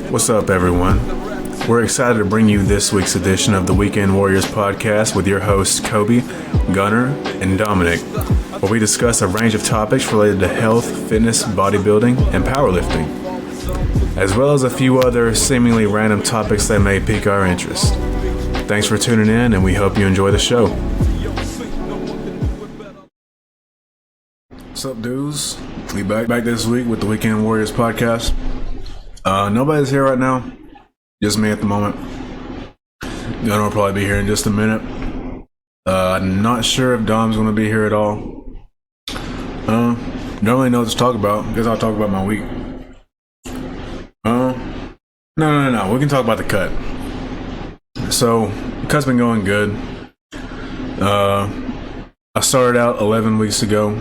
What's up, everyone? We're excited to bring you this week's edition of the Weekend Warriors podcast with your hosts Kobe, Gunner, and Dominic, where we discuss a range of topics related to health, fitness, bodybuilding, and powerlifting, as well as a few other seemingly random topics that may pique our interest. Thanks for tuning in, and we hope you enjoy the show. What's up, dudes? We back this week with the Weekend Warriors podcast. Nobody's here right now. Just me at the moment. Gunnar will probably be here in just a minute. Not sure if Dom's going to be here at all. Don't really know what to talk about. Guess I'll talk about my week. No. We can talk about the cut. So, the cut's been going good. I started out 10 weeks ago,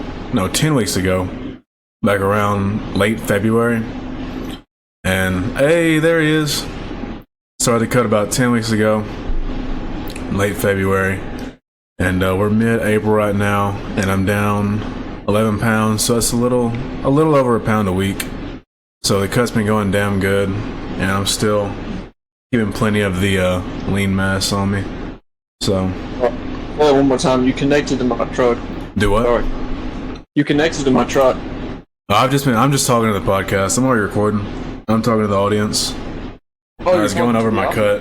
back around late February. And hey, there he is. Started the cut about 10 weeks ago, late February. And we're mid-April right now, and I'm down 11 pounds, so it's a little over a pound a week. So the cut's been going damn good, and I'm still keeping plenty of the lean mass on me. So, well, one more time. You connected to my truck. Do what? Sorry. You connected to my truck. I'm just talking to the podcast. I'm already recording. I'm talking to the audience. I was going over my cut.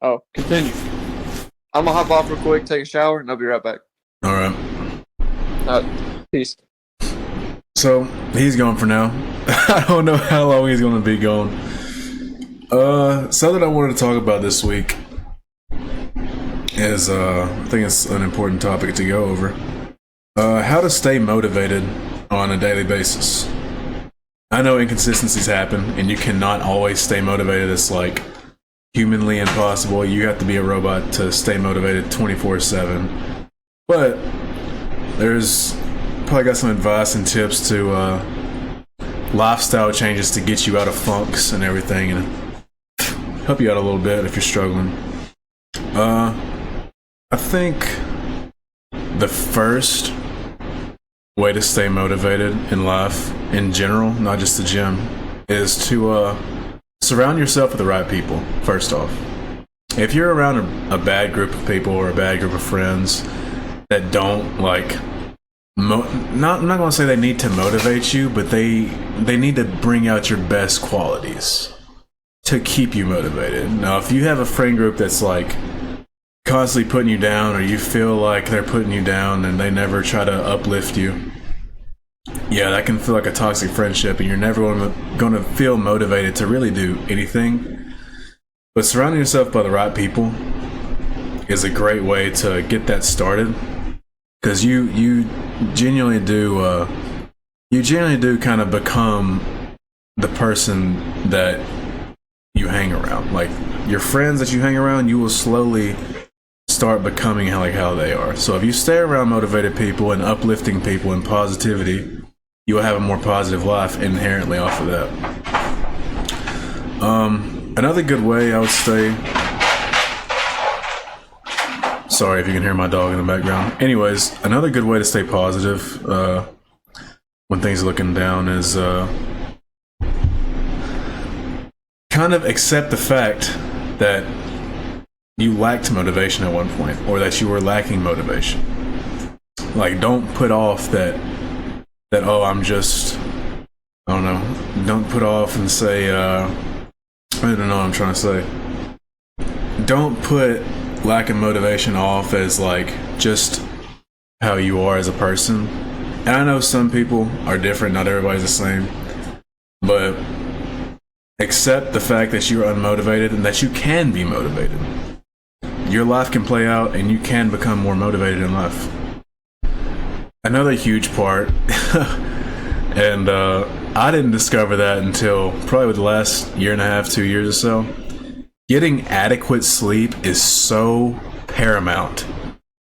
Oh, continue. I'm gonna hop off real quick, take a shower, and I'll be right back. All right. Peace. So he's gone for now. I don't know how long he's going to be gone. Something I wanted to talk about this week is I think it's an important topic to go over. How to stay motivated on a daily basis. I know inconsistencies happen, and you cannot always stay motivated. It's like humanly impossible. You have to be a robot to stay motivated 24/7. But there's probably got some advice and tips to lifestyle changes to get you out of funks and everything, and help you out a little bit if you're struggling. I think the first way to stay motivated in life in general, not just the gym, is to surround yourself with the right people. First off, if you're around a bad group of people or a bad group of friends that don't like I'm not going to say they need to motivate you, but they need to bring out your best qualities to keep you motivated. Now, if you have a friend group that's like constantly putting you down, or you feel like they're putting you down and they never try to uplift you, yeah, that can feel like a toxic friendship, and you're never going to feel motivated to really do anything. But surrounding yourself by the right people is a great way to get that started, because you genuinely do kind of become the person that you hang around. Like, your friends that you hang around, you will slowly start becoming how they are. So if you stay around motivated people and uplifting people and positivity, you will have a more positive life inherently off of that. Another good way I would say, sorry if you can hear my dog in the background. Anyways, another good way to stay positive when things are looking down is kind of accept the fact that you lacked motivation at one point, or that you were lacking motivation. Like, don't put off that oh, don't put off and say I don't know what I'm trying to say. Don't put lack of motivation off as like just how you are as a person. And I know some people are different, not everybody's the same, but accept the fact that you're unmotivated and that you can be motivated. Your life can play out, and you can become more motivated in life. Another huge part, and I didn't discover that until probably the last year and a half, 2 years or so. Getting adequate sleep is so paramount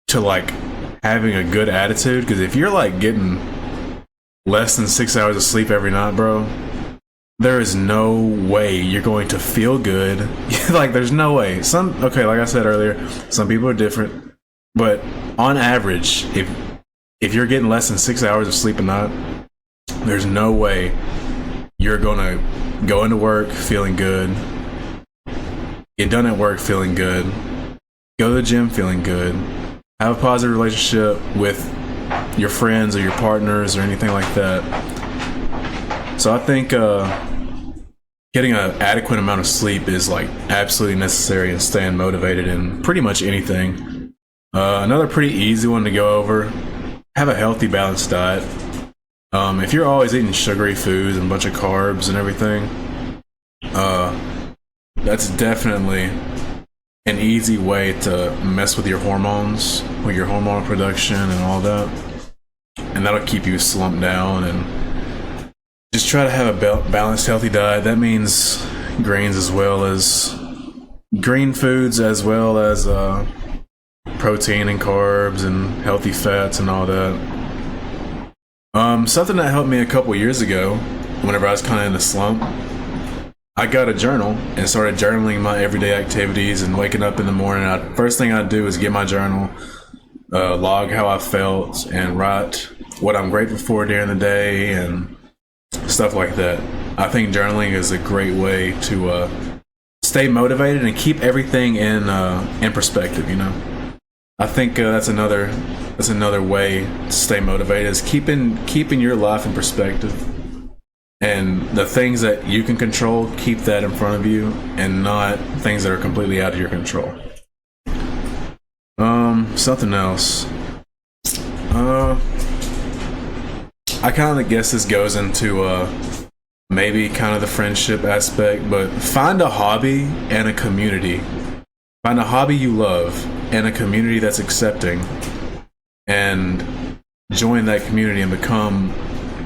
to like having a good attitude, because if you're like getting less than 6 hours of sleep every night, bro, there is no way you're going to feel good. Like, there's no way. Like I said earlier, some people are different, but on average, if you're getting less than 6 hours of sleep a night, there's no way you're gonna go into work feeling good, get done at work feeling good, go to the gym feeling good, have a positive relationship with your friends or your partners or anything like that. So I think getting an adequate amount of sleep is like absolutely necessary in staying motivated in pretty much anything. Another pretty easy one to go over: have a healthy, balanced diet. If you're always eating sugary foods and a bunch of carbs and everything, that's definitely an easy way to mess with your hormones, with your hormone production and all that. And that'll keep you slumped down. And just try to have a balanced, healthy diet. That means grains as well as green foods, as well as protein and carbs and healthy fats and all that. Something that helped me a couple years ago, whenever I was kind of in a slump, I got a journal and started journaling my everyday activities. And waking up in the morning, first thing I'd do is get my journal, log how I felt, and write what I'm grateful for during the day and stuff like that. I think journaling is a great way to stay motivated and keep everything in perspective. You know, I think that's another way to stay motivated, is keeping your life in perspective, and the things that you can control, keep that in front of you, and not things that are completely out of your control. Something else. I kind of guess this goes into maybe kind of the friendship aspect, but find a hobby and a community. Find a hobby you love and a community that's accepting, and join that community and become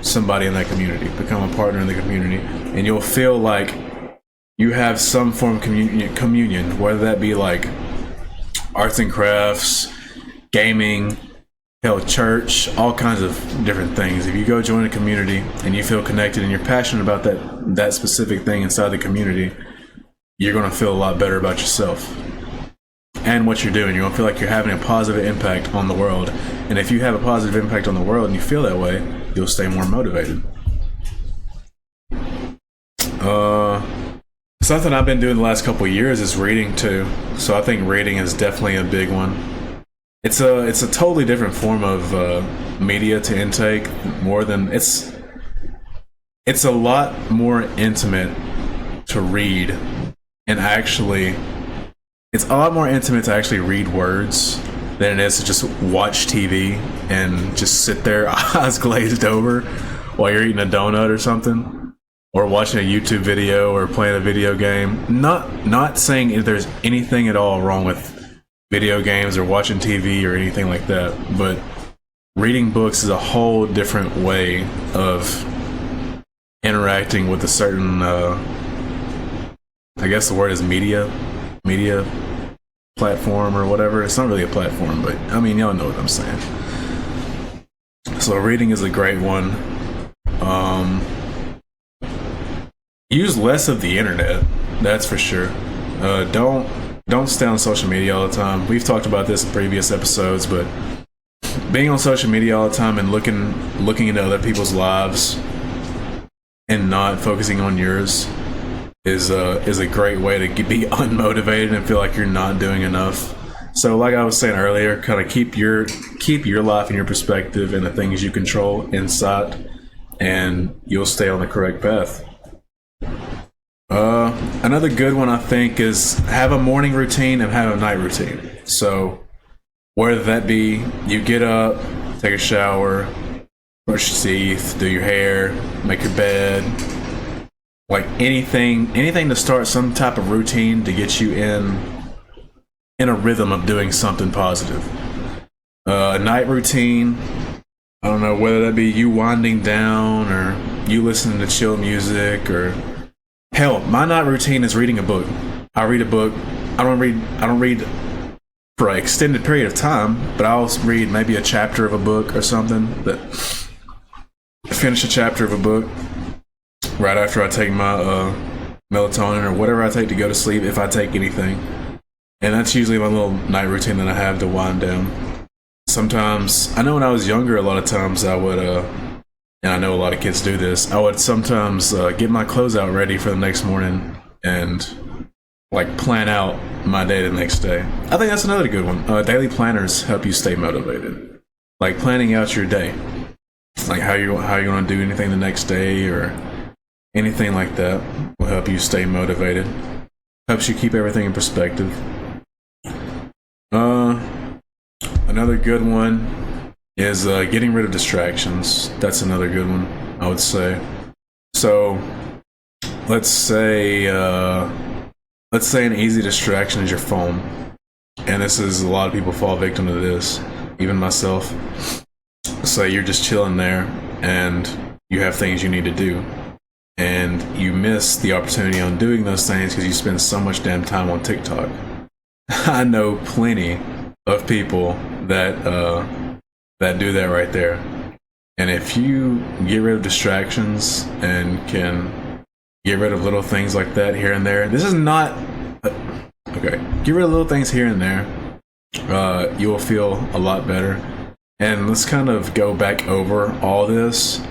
somebody in that community, become a partner in the community, and you'll feel like you have some form of communion, whether that be like arts and crafts, gaming, hell, church, all kinds of different things. If you go join a community and you feel connected and you're passionate about that specific thing inside the community, you're going to feel a lot better about yourself and what you're doing. You're going to feel like you're having a positive impact on the world. And if you have a positive impact on the world and you feel that way, you'll stay more motivated. Something I've been doing the last couple of years is reading too. So I think reading is definitely a big one. It's a totally different form of media to intake. It's a lot more intimate to read, and actually it's a lot more intimate to actually read words than it is to just watch TV and just sit there eyes glazed over while you're eating a donut or something, or watching a YouTube video or playing a video game. Not saying if there's anything at all wrong with video games or watching TV or anything like that, but reading books is a whole different way of interacting with a certain I guess the word is media platform or whatever. It's not really a platform, but I mean, y'all know what I'm saying. So reading is a great one. Use less of the internet, that's for sure. Don't stay on social media all the time. We've talked about this in previous episodes, but being on social media all the time and looking into other people's lives and not focusing on yours is a great way to be unmotivated and feel like you're not doing enough. So like I was saying earlier, kind of keep your life and your perspective and the things you control in sight, and you'll stay on the correct path. Another good one I think is have a morning routine and have a night routine. So whether that be you get up, take a shower, brush your teeth, do your hair, make your bed, like anything to start some type of routine to get you in a rhythm of doing something positive. A night routine, I don't know, whether that be you winding down or you listening to chill music, or hell, my night routine is reading a book. I read a book. I don't read for an extended period of time, but I'll read maybe a chapter of a book or something. But finish a chapter of a book right after I take my melatonin or whatever I take to go to sleep, if I take anything. And that's usually my little night routine that I have to wind down. Sometimes, I know when I was younger, a lot of times I would and I know a lot of kids do this, I would sometimes get my clothes out ready for the next morning and like plan out my day the next day. I think that's another good one. Daily planners help you stay motivated. Like planning out your day, like how you going to do anything the next day or anything like that will help you stay motivated. Helps you keep everything in perspective. Another good one is getting rid of distractions. That's another good one, I would say. So let's say an easy distraction is your phone, and this is a lot of people fall victim to this, even myself. So you're just chilling there and you have things you need to do, and you miss the opportunity on doing those things because you spend so much damn time on TikTok. I know plenty of people that do that right there. And if you get rid of distractions and can get rid of little things like that here and there, this is not okay. Get rid of little things here and there. You will feel a lot better. And let's kind of go back over all this.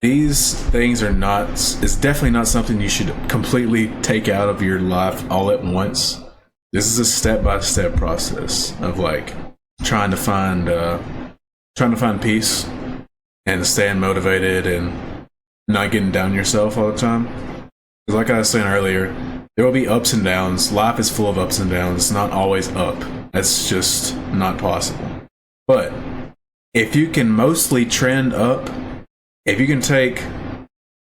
These things are not, it's definitely not something you should completely take out of your life all at once. This is a step-by-step process of like trying to find peace and staying motivated and not getting down yourself all the time. Because like I was saying earlier, there will be ups and downs. Life is full of ups and downs. It's not always up. That's just not possible. But if you can mostly trend up, if you can take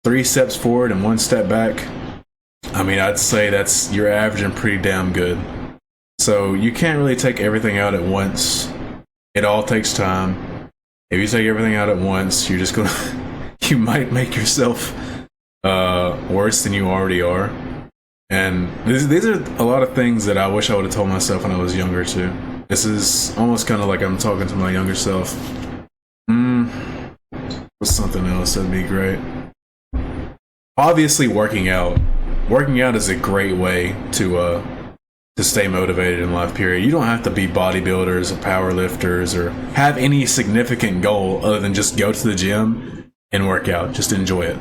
3 steps forward and 1 step back, I mean, I'd say you're averaging pretty damn good. So you can't really take everything out at once. It all takes time. If you take everything out at once, you're just you might make yourself worse than you already are. And these are a lot of things that I wish I would have told myself when I was younger too. This is almost kind of like I'm talking to my younger self. What's something else that'd be great? Obviously, working out. Working out is a great way to stay motivated in life, period. You don't have to be bodybuilders or power lifters or have any significant goal other than just go to the gym and work out. Just enjoy it.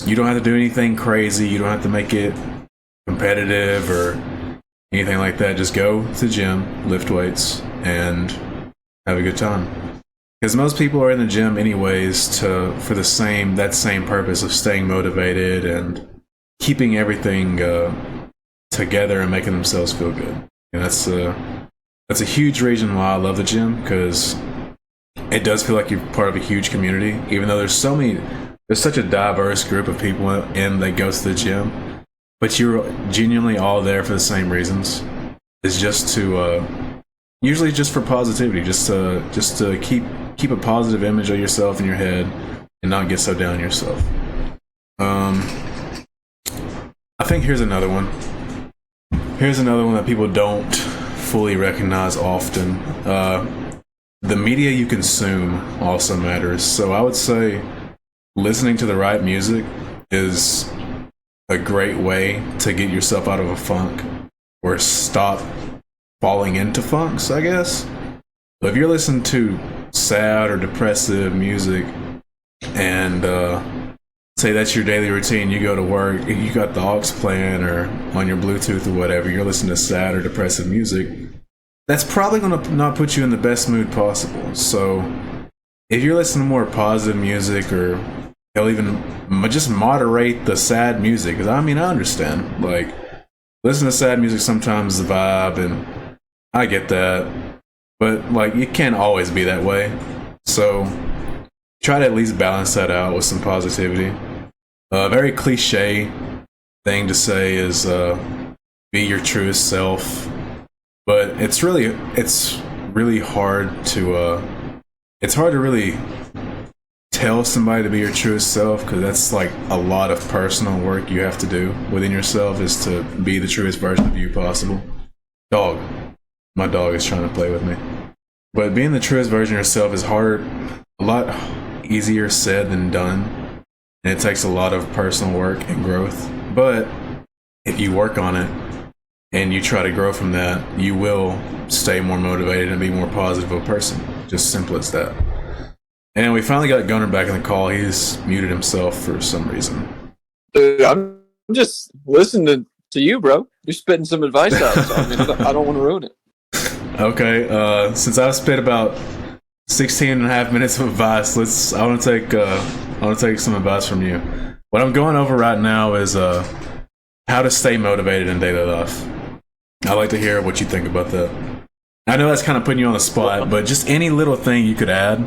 You don't have to do anything crazy. You don't have to make it competitive or anything like that. Just go to the gym, lift weights, and have a good time. Because most people are in the gym anyways for that same purpose of staying motivated and keeping everything together and making themselves feel good. And that's a huge reason why I love the gym, because it does feel like you're part of a huge community. Even though there's such a diverse group of people that go to the gym, but you're genuinely all there for the same reasons. It's just to usually just for positivity, just to keep a positive image of yourself in your head and not get so down on yourself. I think here's another one. Here's another one that people don't fully recognize often. The media you consume also matters. So I would say listening to the right music is a great way to get yourself out of a funk or stop falling into funks, I guess. But if you're listening to sad or depressive music and say that's your daily routine, you go to work, you got the aux playing or on your Bluetooth or whatever, you're listening to sad or depressive music, that's probably going to not put you in the best mood possible. So if you're listening to more positive music, or hell, even just moderate the sad music, because I mean, I understand, like, listen to sad music sometimes is the vibe, and I get that, but like, it can't always be that way. So try to at least balance that out with some positivity. A very cliche thing to say is be your truest self, but it's really hard to really tell somebody to be your truest self, because that's like a lot of personal work you have to do within yourself, is to be the truest version of you possible. My dog is trying to play with me. But being the truest version of yourself is hard, a lot easier said than done. And it takes a lot of personal work and growth. But if you work on it and you try to grow from that, you will stay more motivated and be more positive of a person. Just simple as that. And we finally got Gunnar back in the call. He's muted himself for some reason. Dude, I'm just listening to you, bro. You're spitting some advice out, so I mean, I don't want to ruin it. Okay, since I've spit about 16 and a half minutes of advice, I want to take some advice from you. What I'm going over right now is how to stay motivated in daily life. I'd like to hear what you think about that. I know that's kind of putting you on the spot, but just any little thing you could add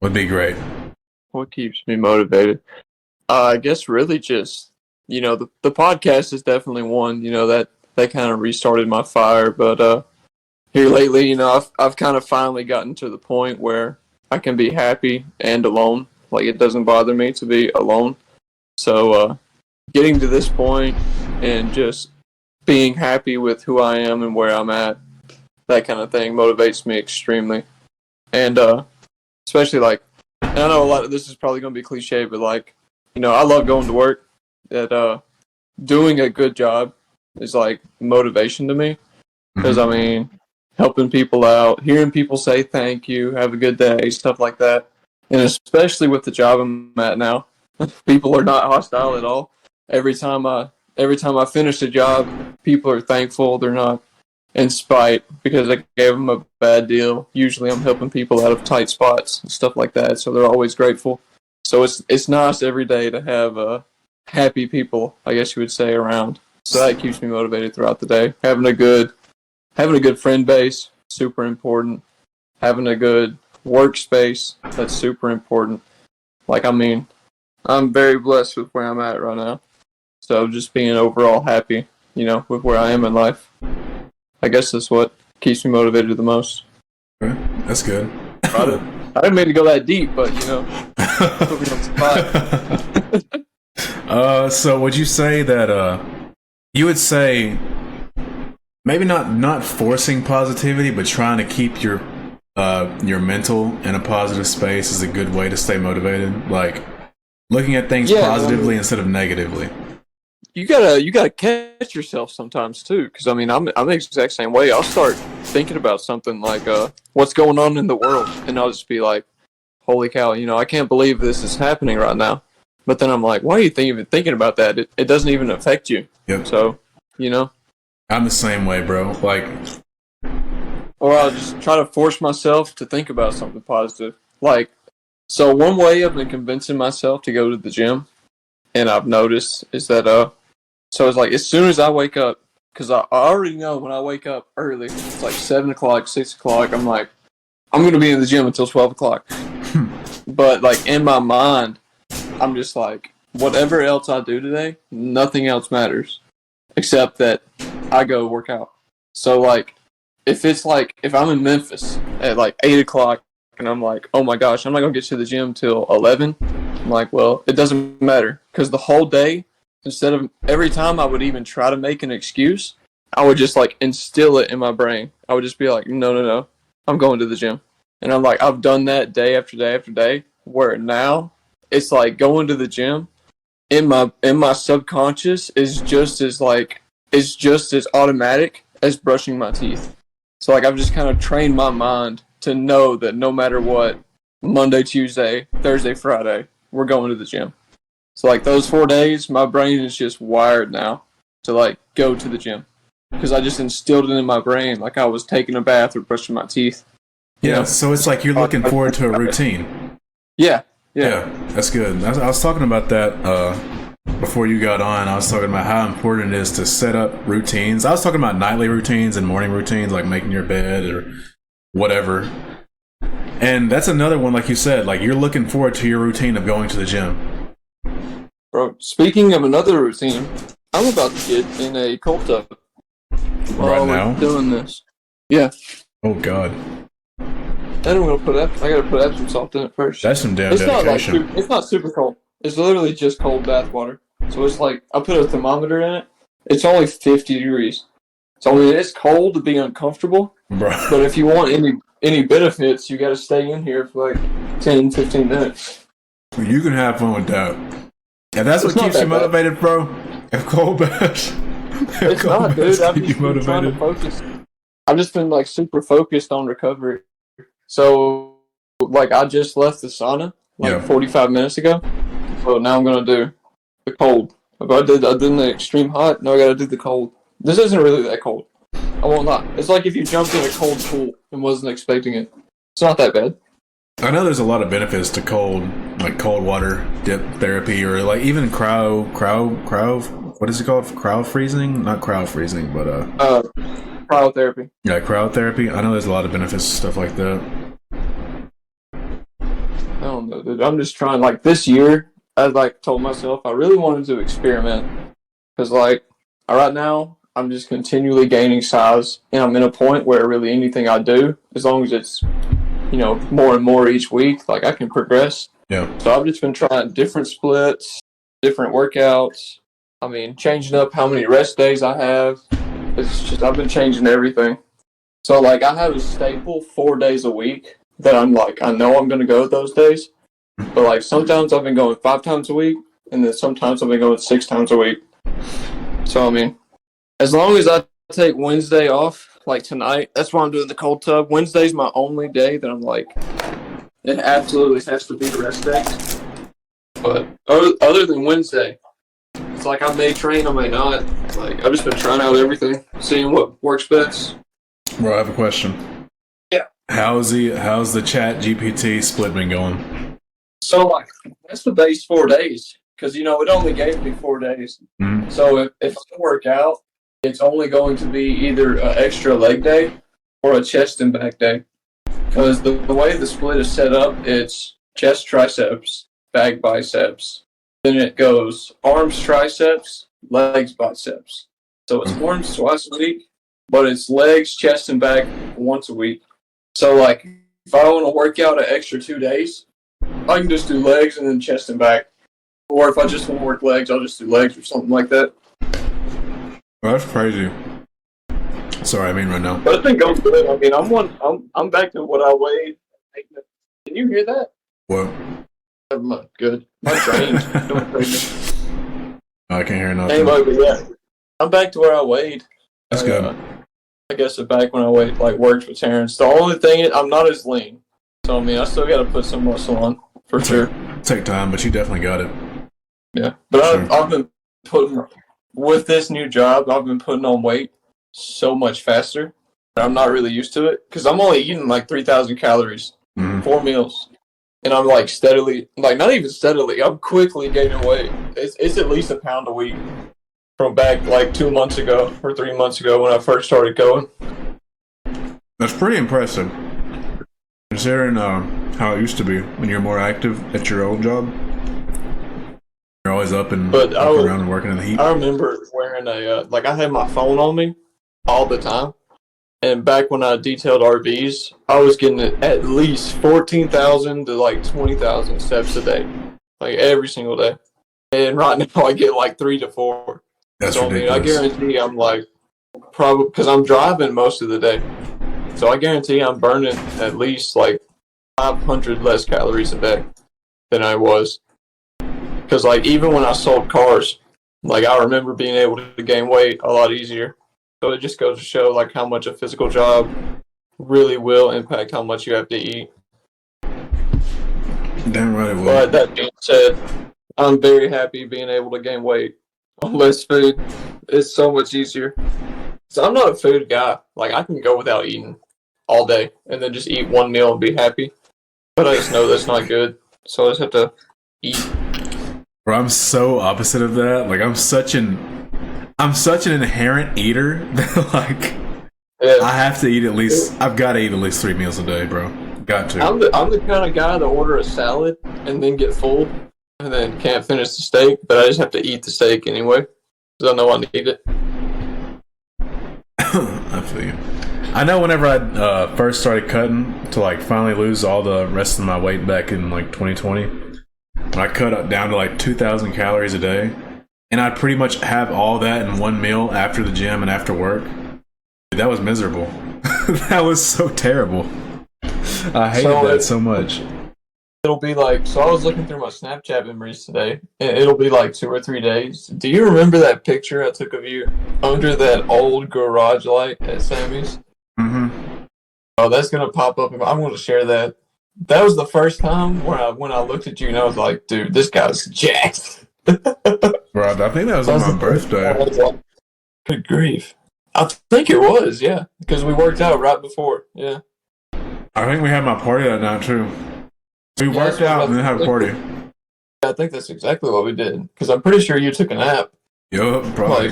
would be great. What keeps me motivated? I guess really just, the podcast is definitely one, that kind of restarted my fire. But here lately, I've kind of finally gotten to the point where I can be happy and alone. Like, it doesn't bother me to be alone. So getting to this point and just being happy with who I am and where I'm at, that kind of thing motivates me extremely. And especially and I know a lot of this is probably going to be cliche, but I love going to work. That doing a good job is like motivation to me, because I mean, helping people out, hearing people say thank you, have a good day, stuff like that. And especially with the job I'm at now, people are not hostile at all. Every time I finish a job, people are thankful. They're not in spite because I gave them a bad deal. Usually I'm helping people out of tight spots and stuff like that, so they're always grateful. So it's nice every day to have happy people, I guess you would say, around. So that keeps me motivated throughout the day. Having a good friend base, super important. Having a good workspace, that's super important. I'm very blessed with where I'm at right now. So just being overall happy, with where I am in life. I guess that's what keeps me motivated the most. Okay, that's good. I didn't mean to go that deep, but put me on the spot. So would you say that you would say maybe not forcing positivity, but trying to keep your mental in a positive space is a good way to stay motivated? Like looking at things positively instead of negatively. You gotta catch yourself sometimes too, because I'm the exact same way. I'll start thinking about something like what's going on in the world, and I'll just be like, "Holy cow! I can't believe this is happening right now." But then I'm like, "Why are you even thinking about that? It doesn't even affect you." Yep. So, I'm the same way, bro. Or I'll just try to force myself to think about something positive. So one way I've been convincing myself to go to the gym, and I've noticed, is that so it's as soon as I wake up, because I already know when I wake up early, it's 7 o'clock, 6 o'clock, I'm like, I'm going to be in the gym until 12 o'clock. But in my mind, I'm just whatever else I do today, nothing else matters except that I go work out. So if I'm in Memphis at 8 o'clock and I'm like, oh my gosh, I'm not going to get to the gym till 11, I'm like, well, it doesn't matter, because the whole day, instead of every time I would even try to make an excuse, I would just instill it in my brain. I would just be like, no, I'm going to the gym. And I'm I've done that day after day after day, where now it's going to the gym in my subconscious is just as automatic as brushing my teeth. So I've just kind of trained my mind to know that no matter what, Monday, Tuesday, Thursday, Friday, we're going to the gym. So those 4 days, my brain is just wired now to go to the gym, because I just instilled it in my brain I was taking a bath or brushing my teeth. Yeah, so it's you're looking forward to a routine. Yeah, that's good. I was talking about that before you got on. I was talking about how important it is to set up routines. I was talking about nightly routines and morning routines, like making your bed or whatever. And that's another one, like you said, you're looking forward to your routine of going to the gym. Bro, speaking of another routine, I'm about to get in a cold tub while we're doing this. Yeah. Oh God. Then I'm gonna I gotta put Epsom salt in it first. That's some damn dedication. It's not super cold. It's literally just cold bath water. So it's I put a thermometer in it. It's only 50 degrees. So it's cold to be uncomfortable. Bro. But if you want any benefits, you gotta stay in here for 10, 15 minutes. You can have fun with that. If that's what keeps you motivated, bro. If cold baths. It's not, dude. I've just been trying to focus. I've just been super focused on recovery. So like I just left the sauna like 45 minutes ago. So now I'm gonna do the cold. If I did the extreme hot, now I gotta do the cold. This isn't really that cold. I won't lie. It's like if you jumped in a cold pool and wasn't expecting it. It's not that bad. I know there's a lot of benefits to cold water dip therapy, or like even cryo. What is it called? Cryo freezing? Not cryo freezing, but Cryotherapy. yeah, cryotherapy. I know there's a lot of benefits to stuff like that. I don't know, dude. I'm just trying. Like this year, I like told myself I really wanted to experiment because like right now I'm just continually gaining size, and I'm in a point where really anything I do, as long as it's more and more each week, like I can progress. Yeah. So I've just been trying different splits, different workouts. I mean, changing up how many rest days I have. It's just I've been changing everything. So like I have a staple 4 days a week that I'm like I know I'm gonna go those days. But like sometimes I've been going 5 times a week, and then sometimes I've been going 6 times a week. So I mean, as long as I take Wednesday off, like tonight, that's why I'm doing the cold tub. Wednesday's my only day that I'm like, it absolutely has to be the rest day. But other than Wednesday, it's like I may train, I may not. Like I've just been trying out everything, seeing what works best. Bro, I have a question. Yeah. How's the Chat GPT split been going? So like that's the base 4 days because it only gave me 4 days. Mm-hmm. So if I work out, it's only going to be either an extra leg day or a chest and back day. Because the way the split is set up, it's chest, triceps, back, biceps. Then it goes arms, triceps, legs, biceps. So it's arms twice a week, but it's legs, chest, and back once a week. So like if I want to work out an extra 2 days, I can just do legs and then chest and back. Or if I just want to work legs, I'll just do legs or something like that. Well, that's crazy. Sorry, I mean right now. But it's been going good. I mean, I'm back to what I weighed. Can you hear that? What? Never mind. Good. My drain's doing crazy. I can't hear nothing. Anyway, but yeah, I'm back to where I weighed. That's good. I guess back when I weighed like worked with Terrence. The only thing is I'm not as lean. So I mean, I still got to put some muscle on for sure. Take time, but you definitely got it. Yeah, but I've been putting with this new job. I've been putting on weight so much faster. I'm not really used to it because I'm only eating like 3,000 calories, 4 meals, and I'm like steadily, like not even steadily. I'm quickly gaining weight. It's at least a pound a week from back like 2 months ago or 3 months ago when I first started going. That's pretty impressive. Considering how it used to be when you were more active at your old job. You're always up and around and working in the heat. I remember wearing I had my phone on me all the time. And back when I detailed RVs, I was getting at least 14,000 to like 20,000 steps a day. Like every single day. And right now I get like 3 to 4. That's so ridiculous. I guarantee I'm like, probably, because I'm driving most of the day. So I guarantee I'm burning at least like 500 less calories a day than I was. Because like even when I sold cars, like I remember being able to gain weight a lot easier. So it just goes to show like how much a physical job really will impact how much you have to eat. Damn right it will. But that being said, I'm very happy being able to gain weight on less food. It's so much easier. So I'm not a food guy. Like I can go without eating all day and then just eat one meal and be happy. But I just know that's not good. So I just have to eat. Bro, I'm so opposite of that. Like I'm such an inherent eater that like I have to eat at least. I've got to eat at least 3 meals a day, bro. Got to. I'm the kind of guy to order a salad and then get full and then can't finish the steak, but I just have to eat the steak anyway because I know I need it. I feel you. I know whenever I first started cutting to like finally lose all the rest of my weight back in like 2020, when I cut down to like 2,000 calories a day, and I'd pretty much have all that in one meal after the gym and after work. Dude, that was miserable. That was so terrible. I hated that so much. It'll be like, so I was looking through my Snapchat memories today, and it'll be like 2 or 3 days. Do you remember that picture I took of you under that old garage light at Sammy's? Mm-hmm. Oh, that's going to pop up. I'm going to share that that was the first time when I looked at you and I was like, dude, this guy's jacked. Bro, I think that was on my birthday. Good grief. I think it was, yeah, because we worked out right before, yeah. I think we had my party that night too. We worked out and then had a party. Yeah, I think that's exactly what we did. Because I'm pretty sure you took a nap. Yup, probably.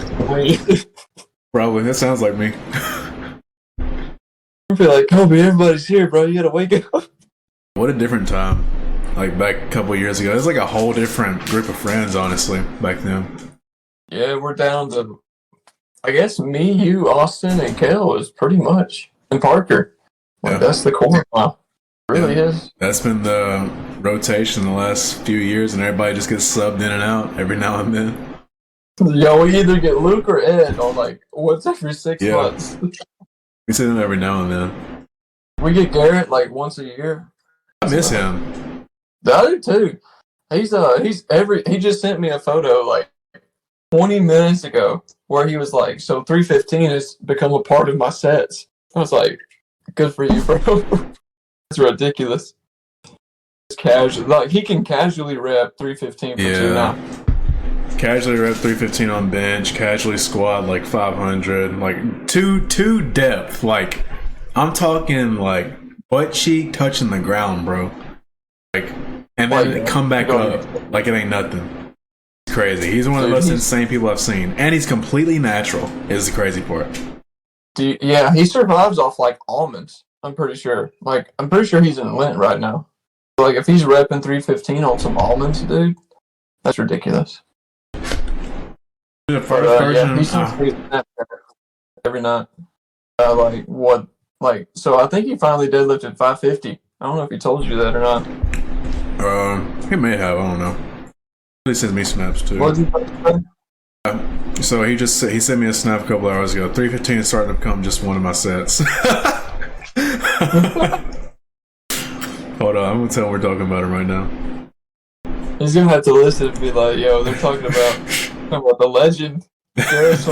Probably. That sounds like me. I feel like, Kobe, everybody's here, bro. You gotta wake up. What a different time. Like back a couple of years ago. It was like a whole different group of friends, honestly, back then. Yeah, we're down to, I guess, me, you, Austin, and Kale is pretty much, and Parker. Like, that's the core now. It really is. That's been the rotation the last few years, and everybody just gets subbed in and out every now and then. Yeah, we either get Luke or Ed on like once every 6 months. We see them every now and then. We get Garrett like once a year. I miss him. I do too. He just sent me a photo like 20 minutes ago where he was like, so 315 has become a part of my sets. I was like, good for you, bro. It's ridiculous. It's casual. Like, he can casually rep 315 for 2 now. Casually rep 315 on bench, casually squat like 500, like two depth. Like, I'm talking like butt cheek touching the ground, bro. Like, and then come back up like it ain't nothing. It's crazy. He's one of the most insane people I've seen, and he's completely natural. Is the crazy part. Yeah, he survives off like almonds. I'm pretty sure. Like, I'm pretty sure he's in Lent right now. Like, if he's repping 315 on some almonds, dude, that's ridiculous. The first version, he seems to be every night. So I think he finally deadlifted 550. I don't know if he told you that or not. He may have. I don't know. He sends me snaps too. What did he say? So he sent me a snap a couple hours ago. 315 is starting to become just one of my sets. Hold on, I'm gonna tell him we're talking about him right now. He's gonna have to listen and be like, "Yo, they're talking about the legend." What's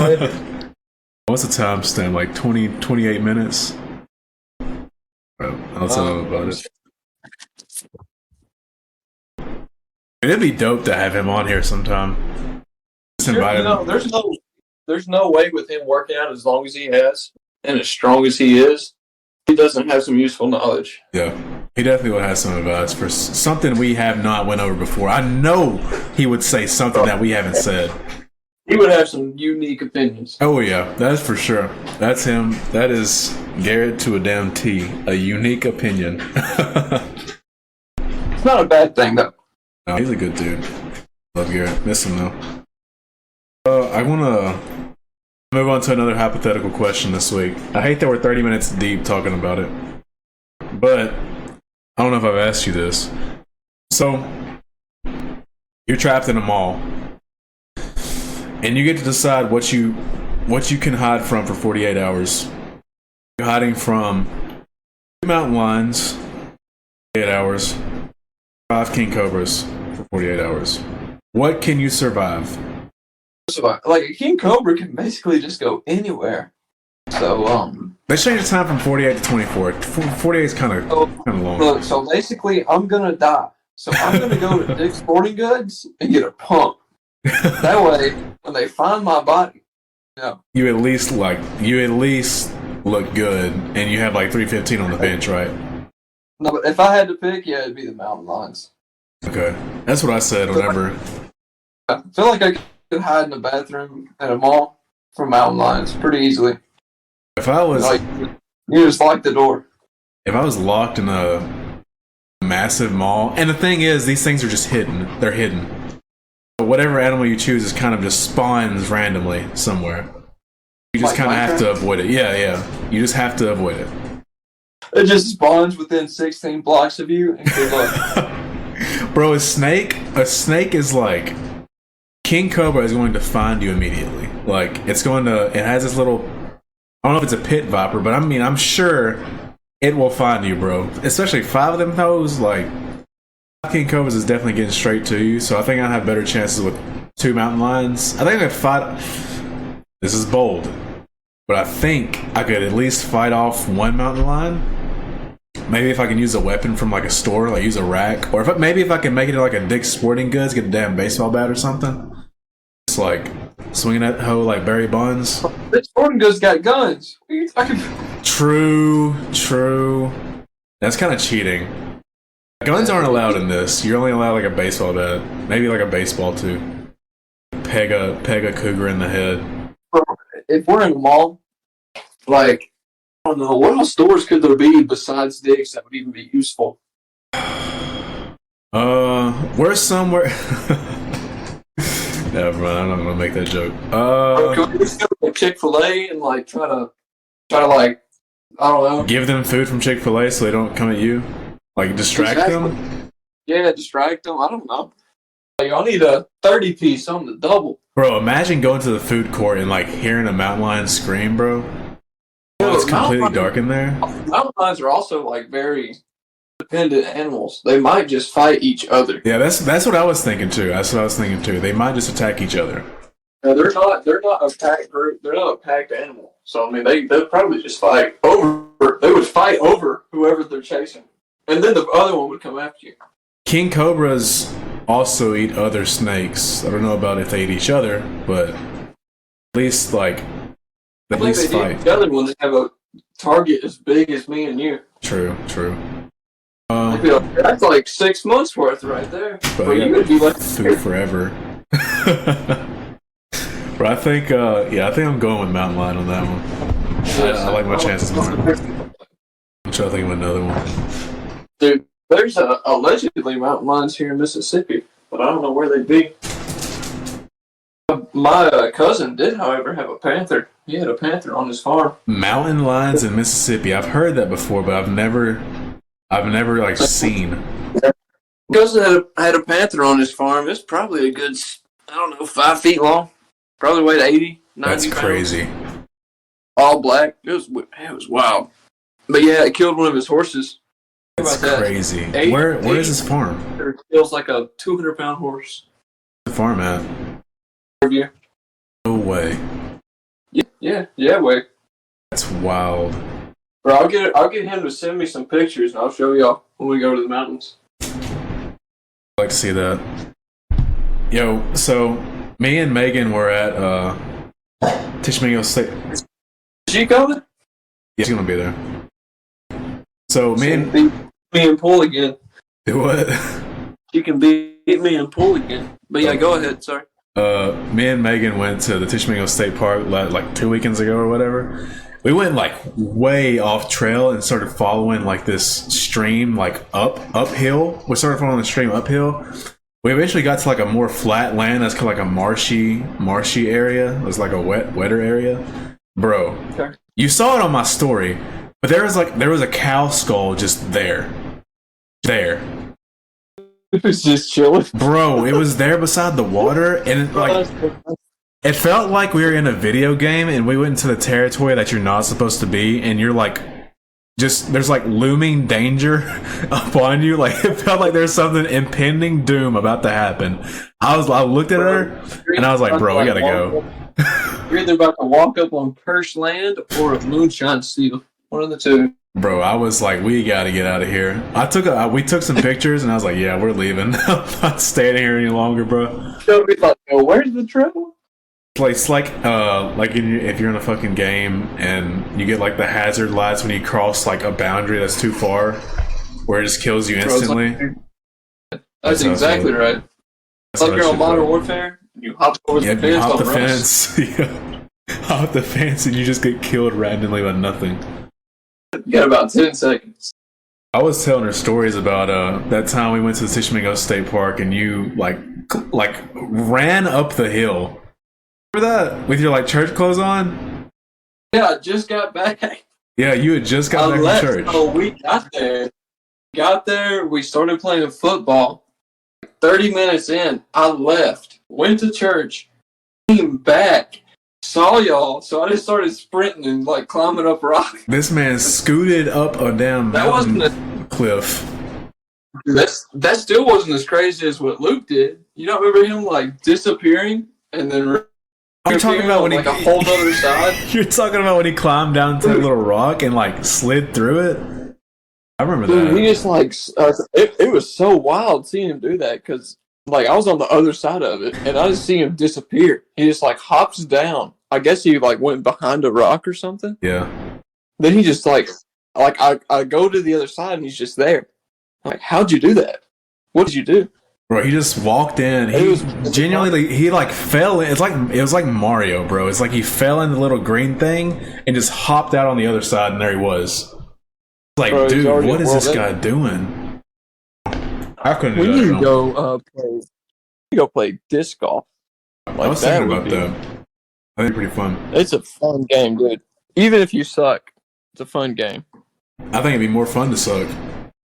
the timestamp? Like 28 minutes. I'll tell him about it. It'd be dope to have him on here sometime. Just invite him. There's no way with him working out as long as he has and as strong as he is, he doesn't have some useful knowledge. Yeah, he definitely would have some advice for something we have not went over before. I know he would say something that we haven't said. He would have some unique opinions. Oh yeah, that's for sure. That's him. That is Garrett to a damn T. A unique opinion. It's not a bad thing though. No, he's a good dude. Love Garrett. Miss him though. I want to move on to another hypothetical question this week. I hate that we're 30 minutes deep talking about it, but I don't know if I've asked you this. So, you're trapped in a mall, and you get to decide what you can hide from for 48 hours. You're hiding from 2 mountain lions, 8 hours, 5 king cobras for 48 hours. What can you survive? Like, a king cobra can basically just go anywhere. So, they changed the time from 48 to 24. 48 is kind of long. Look, so basically, I'm gonna die. So I'm gonna go to Dick's Sporting Goods and get a pump. That way, when they find my body, you at least look good, and you have like 315 on the bench, right? No, but if I had to pick, it'd be the mountain lions. Okay, that's what I said. Whenever I feel like I could hide in a bathroom at a mall from mountain lions pretty easily. If I was you just lock the door. If I was locked in a massive mall, and the thing is, these things are just hidden. They're hidden. Whatever animal you choose is kind of just spawns randomly somewhere. You just kind of have to avoid it. Yeah. You just have to avoid it. It just spawns within 16 blocks of you, and good luck. Bro, a snake is like, King Cobra is going to find you immediately. Like, it has this little, I don't know if it's a pit viper, but I mean, I'm sure it will find you, bro. Especially 5 of them toes, like, 5 King Cobras is definitely getting straight to you, so I think I'll have better chances with 2 mountain lions. I think I could fight, this is bold, but I think I could at least fight off 1 mountain lion. maybe if I can use a weapon from like a store, like use a rack, or maybe if I can make it like a Dick's Sporting Goods, get a damn baseball bat or something. It's like swinging that hoe like Barry Bonds. This Sporting Goods got guns. What are you talking about? True. That's kind of cheating. Guns aren't allowed in this. You're only allowed like a baseball bat, maybe like a baseball too. Peg a cougar in the head. If we're in a mall, like, I don't know, what else stores could there be besides Dick's that would even be useful? We're somewhere. Never mind. I'm not gonna make that joke. Could we just go to Chick-fil-A and like try to like, I don't know, give them food from Chick-fil-A so they don't come at you, like distract them. Yeah, distract them. I don't know. Like, I need a 30-piece on the double. Bro, imagine going to the food court and like hearing a mountain lion scream, bro. Oh, it's completely dark in there. Mountain lions are also like very dependent animals. They might just fight each other. Yeah, that's what I was thinking too. That's what I was thinking too. They might just attack each other. No, they're not a pack group. They're not a packed animal. So I mean, they'll probably just fight over. They would fight over whoever they're chasing, and then the other one would come after you. King cobras also eat other snakes. I don't know about if they eat each other, but at least like I think they fight. eat each other when they have a target as big as me and you. True. That's like 6 months worth right there. But you would be like food forever. But I think I'm going with mountain lion on that one. I like my chances more. I'm trying to think of another one. Dude, there's allegedly mountain lions here in Mississippi, but I don't know where they'd be. My cousin did, however, have a panther. He had a panther on his farm. Mountain lions in Mississippi. I've heard that before, but I've never like seen. My cousin had a panther on his farm. It's probably a good, 5 feet long. Probably weighed 80, 90 That's pounds. crazy. All black. It was wild. But yeah, it killed one of his horses. That's crazy. Where is his farm? It kills like a 200-pound horse. The farm at? Yeah. No way. Yeah, wait. That's wild. Bro, I'll get him to send me some pictures and I'll show y'all when we go to the mountains. I'd like to see that. Yo, so me and Megan were at Tishmango State. Is she coming? Yeah, she's gonna be there. So me and me and pool again. Do what? She can beat me in pool again. But yeah, go ahead. Sorry. Me and Megan went to the Tishmango State Park like 2 weekends ago or whatever. We went like way off trail and started following like this stream like uphill. We started following the stream uphill. We eventually got to like a more flat land that's kind of like a marshy area. It was like a wetter area. Bro, okay. You saw it on my story, but there was a cow skull just there. It was just chilling. Bro, it was there beside the water, and it felt like we were in a video game and we went into the territory that you're not supposed to be, and you're like, there's like looming danger upon you. Like it felt like there's something impending doom about to happen. I looked at her and I was like, bro, we gotta go. You're either about to walk up on cursed land or a moonshine steal. One of the two. Bro, I was like, we gotta get out of here. We took some pictures and I was like, yeah, we're leaving. I'm not staying here any longer, bro. Don't be like, oh, where's the trouble? It's like if you're in a fucking game and you get like the hazard lights when you cross like a boundary that's too far, where it just kills you instantly. That's exactly right. It's like you're on Modern Warfare, and you hop over the fence. You hop the fence. Yeah. Hop the fence and you just get killed randomly by nothing. You got about 10 seconds. I was telling her stories about that time we went to the Tishmango State Park and you like ran up the hill. Remember that? With your like church clothes on? Yeah, I just got back. Yeah, you had just got back from church. Oh, we got there. We started playing football. 30 minutes in, I left. Went to church. Came back. Saw y'all. So I just started sprinting and like climbing up rock. This man scooted up a damn mountain cliff. That still wasn't as crazy as what Luke did. You don't remember him like disappearing and then you're talking about when like a whole other side? You're talking about when he climbed down to that little rock and like slid through it? I remember Dude, that. he just like it was so wild seeing him do that because like I was on the other side of it and I just see him disappear. He just like hops down. I guess he like went behind a rock or something. Yeah. Then he just like I go to the other side and he's just there. I'm like, how'd you do that? What did you do? Bro, he just walked in. He genuinely, he like fell in. It was like Mario, bro. It's like he fell in the little green thing and just hopped out on the other side, and there he was. Like, bro, dude, what is this guy doing? I couldn't do that. We need to go play disc golf. Like, I was thinking about that. I think it's pretty fun. It's a fun game, dude. Even if you suck, it's a fun game. I think it'd be more fun to suck.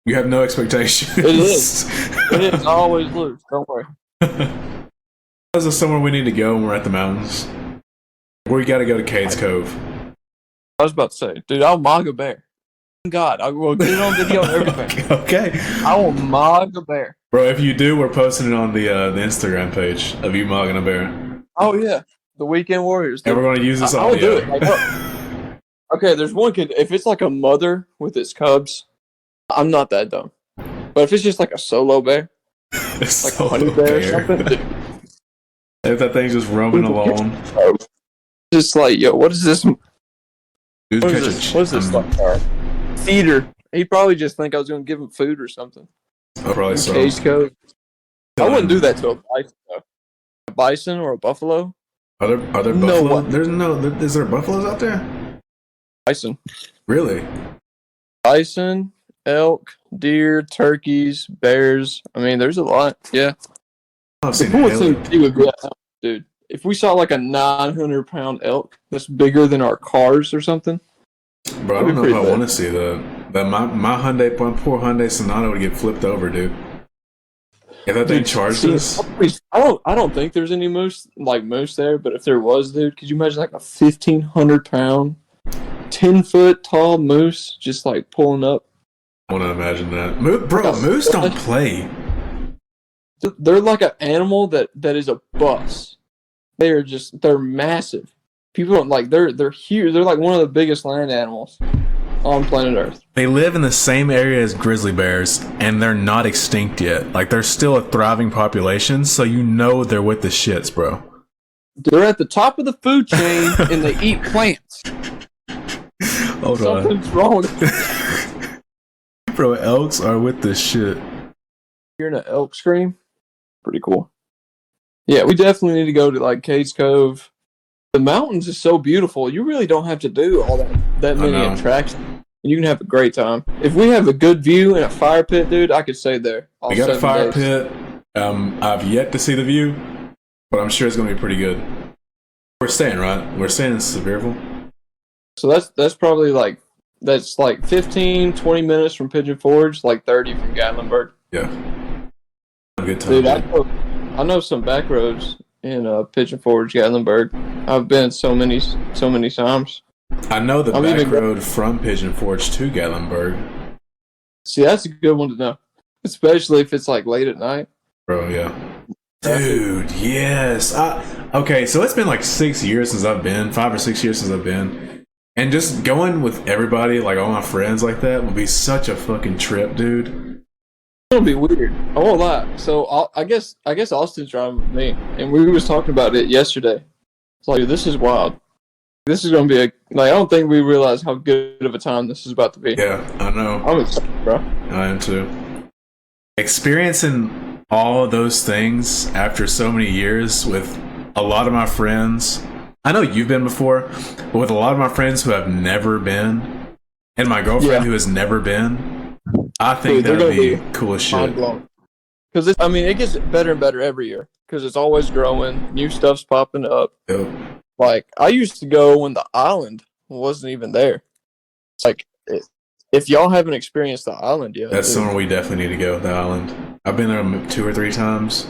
You have no expectations. It is. It is. Always lose. Don't worry. This is somewhere we need to go when we're at the mountains. We got to go to Cades Cove. I was about to say, dude, I'll mog a bear. God, I will get it on video and everything. Okay. I will mog a bear. Bro, if you do, we're posting it on the Instagram page of you mogging a bear. Oh, yeah. The Weekend Warriors. Dude. And we're going to use this audio. I will do it. Like, okay, there's one kid. If it's like a mother with its cubs, I'm not that dumb. But if it's just like a solo bear, like a honey bear or something, dude. If that thing's just roaming alone. Just like, yo, what is this? Dude, what is this like? Feeder. He'd probably just think I was going to give him food or something. Oh, probably so. Cage code. I wouldn't do that to a bison, though. A bison or a buffalo? Are there buffaloes? Is there buffaloes out there? Bison. Really? Bison, elk, deer, turkeys, bears. I mean, there's a lot. Yeah. I've seen dude. If we saw like a 900-pound elk that's bigger than our cars or something. Bro, I don't know if I want to see that. My Hyundai, my poor Hyundai Sonata would get flipped over, dude. If that thing charged us. I don't think there's any moose there, but if there was, dude, could you imagine like a 1,500-pound, 10-foot tall moose just like pulling up? I want to imagine that. Moose don't play. They're like an animal that is a bus. They're massive. People don't like they're huge. They're like one of the biggest land animals on planet Earth. They live in the same area as grizzly bears, and they're not extinct yet. Like, they're still a thriving population, so you know they're with the shits, bro. They're at the top of the food chain, and they eat plants. Hold Something's wrong. Bro, elks are with the shit. Hearing an elk scream? Pretty cool. Yeah, we definitely need to go to, like, Cades Cove. The mountains is so beautiful. You really don't have to do all that many attractions. You can have a great time. If we have a good view and a fire pit, dude, I could stay there. We got a fire pit. I've yet to see the view, but I'm sure it's going to be pretty good. We're staying, right? We're staying in Sevierville. So that's probably like 15, 20 minutes from Pigeon Forge, like 30 from Gatlinburg. Yeah. A good time. Dude, I know some back roads in Pigeon Forge, Gatlinburg. I've been so many times. I know the back road from Pigeon Forge to Gatlinburg. See, that's a good one to know, especially if it's like late at night. Bro, yeah. Dude, yes. Okay, so it's been like 6 years since I've been, 5 or 6 years since I've been. And just going with everybody, like all my friends like that, would be such a fucking trip, dude. It'll be weird. I won't lie. So I guess Austin's driving with me, and we was talking about it yesterday. It's like, this is wild. This is going to be I don't think we realize how good of a time this is about to be. Yeah, I know. I'm excited, bro. I am too. Experiencing all of those things after so many years with a lot of my friends. I know you've been before, but with a lot of my friends who have never been, and my girlfriend who has never been, I think that would be cool as shit. Because it gets better and better every year. Because it's always growing, new stuff's popping up. Yep. Like, I used to go when the island wasn't even there. It's like, if y'all haven't experienced the island yet, that's somewhere we definitely need to go. The island. I've been there 2 or 3 times.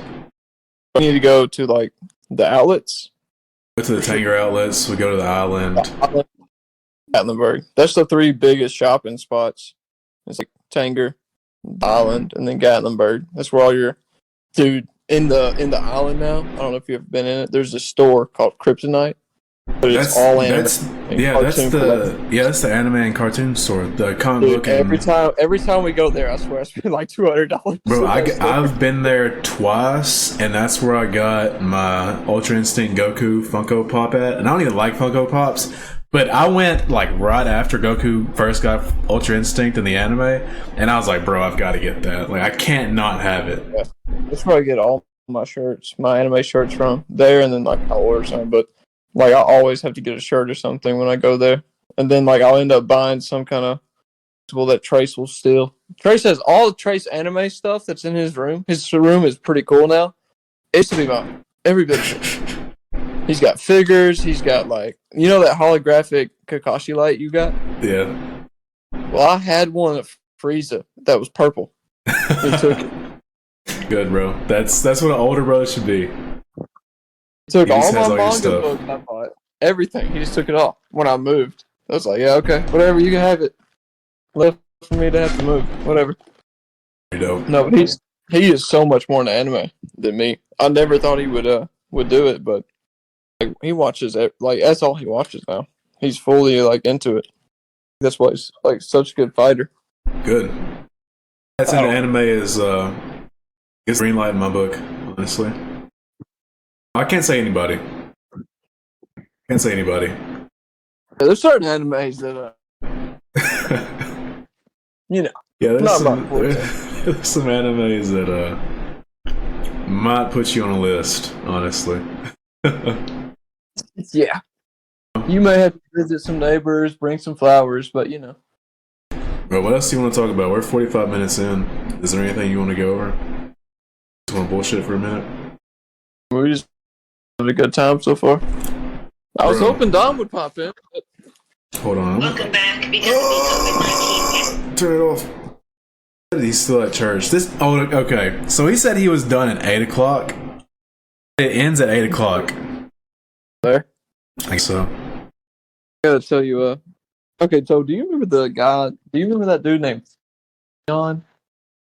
We need to go to like the outlets. Go to the Tanger outlets. We go to the island. Gatlinburg. That's the 3 biggest shopping spots. It's like Tanger, the island, and then Gatlinburg. That's where all your dude. In the island now, I don't know if you've ever been in it. There's a store called Kryptonite, but it's all anime. Yeah, that's the anime and cartoon store, the comic book. Every time we go there, I swear I spend like $200. Bro, I've been there twice, and that's where I got my Ultra Instinct Goku Funko Pop at. And I don't even like Funko Pops, but I went like right after Goku first got Ultra Instinct in the anime, and I was like, bro, I've got to get that. Like, I can't not have it. Yeah. That's where I get all my shirts, my anime shirts from there, and then like I order some, but like I always have to get a shirt or something when I go there, and then like I'll end up buying some kind of that Trace will steal. Trace has all the Trace anime stuff that's in his room. His room is pretty cool now. It used to be mine. Every bit of it. He's got figures. He's got like that holographic Kakashi light you got. Yeah. Well, I had one of Frieza that was purple. He took it. Good, bro. That's what an older brother should be. He took all my manga books I bought. Everything. He just took it all when I moved. I was like, yeah, okay, whatever, you can have it. Left for me to have to move. Whatever. Dope. No, but he is so much more into anime than me. I never thought he would do it, but like, he watches it. Like that's all he watches now. He's fully like into it. That's why he's like such a good fighter. Good. That's into anime is it's green light in my book, honestly. I can't say anybody. Yeah, there's certain animes that Yeah, there's some animes that might put you on a list, honestly. Yeah. You may have to visit some neighbors, bring some flowers, but Bro, what else do you want to talk about? We're 45 minutes in. Is there anything you want to go over? Just want to bullshit for a minute? We just had a good time so far. I was hoping Dom would pop in. But... Hold on. Welcome back because of the COVID-19. Turn it off. He's still at church. Okay. So he said he was done at 8 o'clock. It ends at 8 o'clock. There? I think so. I gotta tell you, okay, so do you remember that dude named John?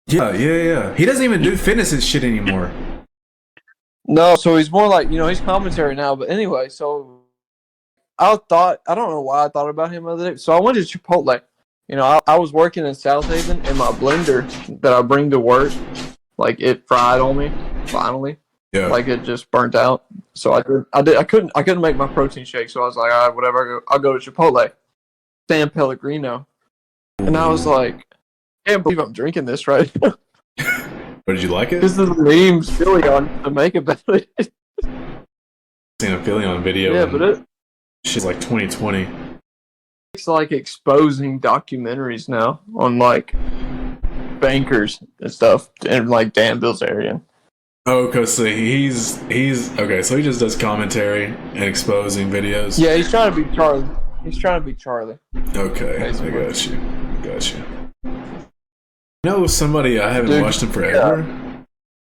Yeah. He doesn't even do fitness and shit anymore. No, so he's more like, he's commentary now, but anyway, so I don't know why I thought about him the other day. So I went to Chipotle. I was working in South Haven, and my blender that I bring to work, like it fried on me, finally. Yeah. Like it just burnt out. So I couldn't make my protein shake, so I was like, all right, whatever, I'll go to Chipotle. San Pellegrino. And I was like, I can't believe I'm drinking this right now. But did you like it? This is the memes Philly on to make about it. Seen a Philly on video. Yeah, but she's like 2020. It's like exposing documentaries now on like bankers and stuff in like Danville's area. Oh, because he's okay. So he just does commentary and exposing videos. Yeah, he's trying to be Charlie. Okay, basically. I got you. Somebody I haven't watched him forever.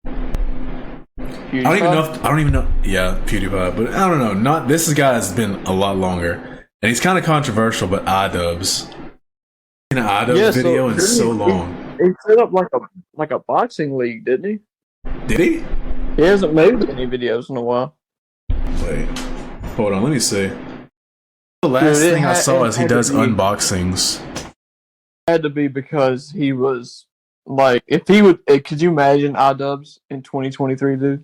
Yeah. I don't even know. Yeah, PewDiePie, but I don't know. Not this guy has been a lot longer, and he's kind of controversial. But iDubbbz, an iDubbbz video in so long. He set up like a boxing league, didn't he? Did he? He hasn't made any videos in a while. Wait, hold on. Let me see. The last thing I saw is he does unboxings. It had to be because he was like, if he would, could you imagine iDubbbz in 2023, dude?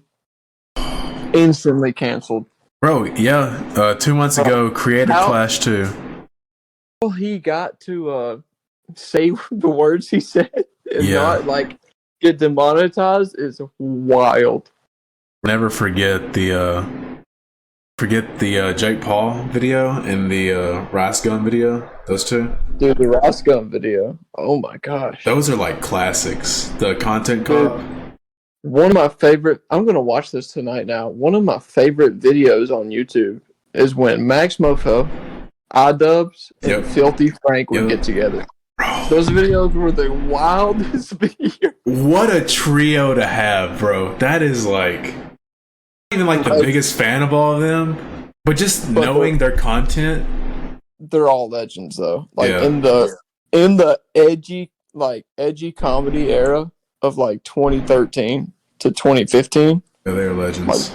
Instantly canceled. Bro, yeah. 2 months ago, Creator Clash 2. Well, he got to say the words he said and not like get demonetized is wild. Never forget the Jake Paul video and the Rice Gun video. Those two. Dude, the Rice Gun video. Oh my gosh. Those are like classics. The content cop. One of my favorite. I'm gonna watch this tonight. Now, one of my favorite videos on YouTube is when Max Mofo, iDubbbz, and Filthy Frank would get together. Bro. Those videos were the wildest videos. What a trio to have, bro. That is like. Even like the biggest fan of all of them, but just knowing their content, they're all legends though. Like in the edgy comedy era of like 2013 to 2015, they were legends.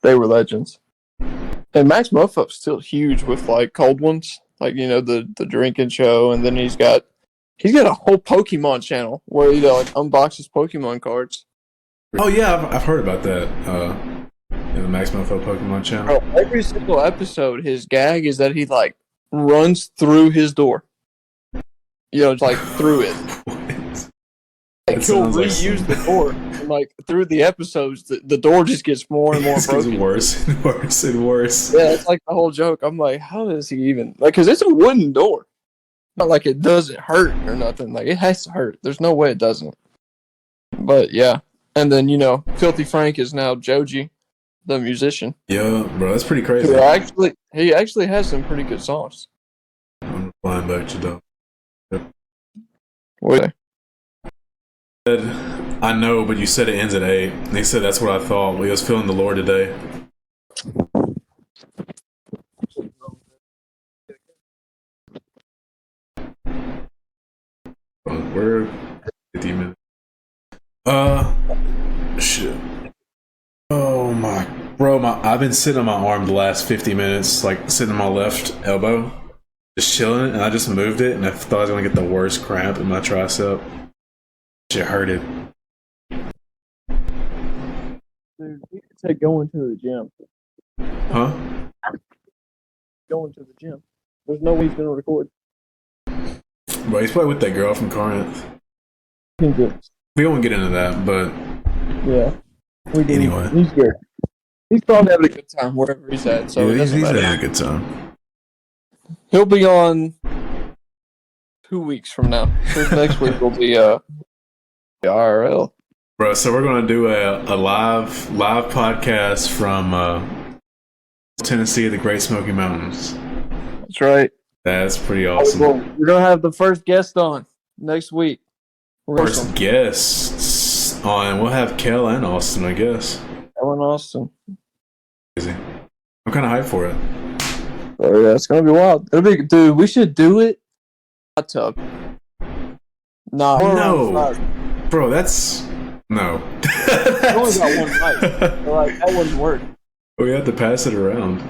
They were legends. And Max Mofo's still huge with like Cold Ones. like the drinking show, and then he's got a whole Pokemon channel where he like unboxes Pokemon cards. Oh yeah, I've heard about that. In the Max Mofo Pokemon channel. Bro, every single episode, his gag is that he like runs through his door. It's like through it. Like, he'll reuse the door, and like through the episodes, the door just gets more and more broken. Worse and worse and worse. Yeah, it's like the whole joke. I'm like, how does he even because it's a wooden door. Not like it doesn't hurt or nothing. Like it has to hurt. There's no way it doesn't. But yeah, and then Filthy Frank is now Joji, the musician. Yeah, bro, that's pretty crazy. He actually has some pretty good songs. I'm flying back to them. What? I know, but you said it ends at 8. They said that's what I thought. We was feeling the Lord today. We're 50 minutes. Shit. Oh my, bro, I've been sitting on my arm the last 50 minutes, like sitting on my left elbow, just chilling, and I just moved it, and I thought I was gonna get the worst cramp in my tricep. Shit hurted. Dude, you could say going to the gym. Huh? Going to the gym. There's no way he's gonna record. Bro, he's probably with that girl from Corinth. We won't get into that, but yeah. Anyway. He's good. He's probably having a good time wherever he's at. So yeah, he's having a good time. He'll be on 2 weeks from now. Next week will be IRL. Bro, so we're gonna do a live podcast from Tennessee, the Great Smoky Mountains. That's right. That's pretty awesome. Well, we're gonna have the first guest on next week. First guests on. We'll have Kel and Austin, I guess. Kel and Austin. Crazy. I'm kind of hyped for it. Oh yeah, it's gonna be wild. It'll be, dude. We should do it. Hot tub. Nah, no, bro. That's no. We only got one night. So, like that wouldn't work. We have to pass it around.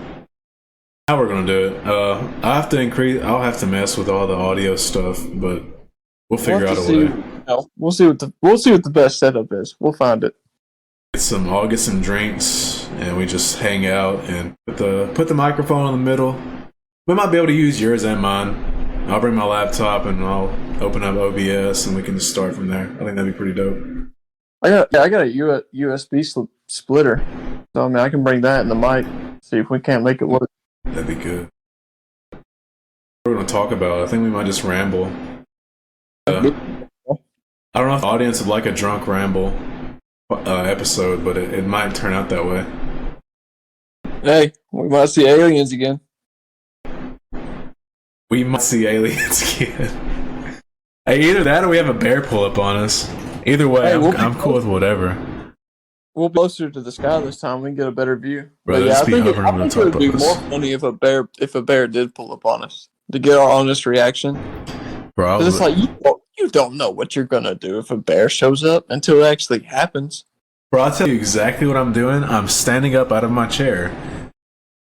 How we're gonna do it? I'll have to mess with all the audio stuff, but we'll figure out a way. We'll see what the best setup is. We'll find it. I'll get some drinks, and we just hang out and put the microphone in the middle. We might be able to use yours and mine. I'll bring my laptop and I'll open up OBS, and we can just start from there. I think that'd be pretty dope. I got a USB splitter, so I mean I can bring that in the mic. See if we can't make it work. That'd be good. We're gonna talk about. I think we might just ramble. I don't know if the audience would like a drunk ramble episode, but it might turn out that way. Hey, we might see aliens again. We might see aliens again. Hey, either that or we have a bear pull up on us. Either way, I'm cool with whatever. We'll be closer to the sky this time. We can get a better view. Bro, yeah, I think it would be us. more funny if a bear did pull up on us to get our honest reaction. Bro, it's like you don't know what you're gonna do if a bear shows up until it actually happens. Bro, I'll tell you exactly what I'm doing. I'm standing up out of my chair,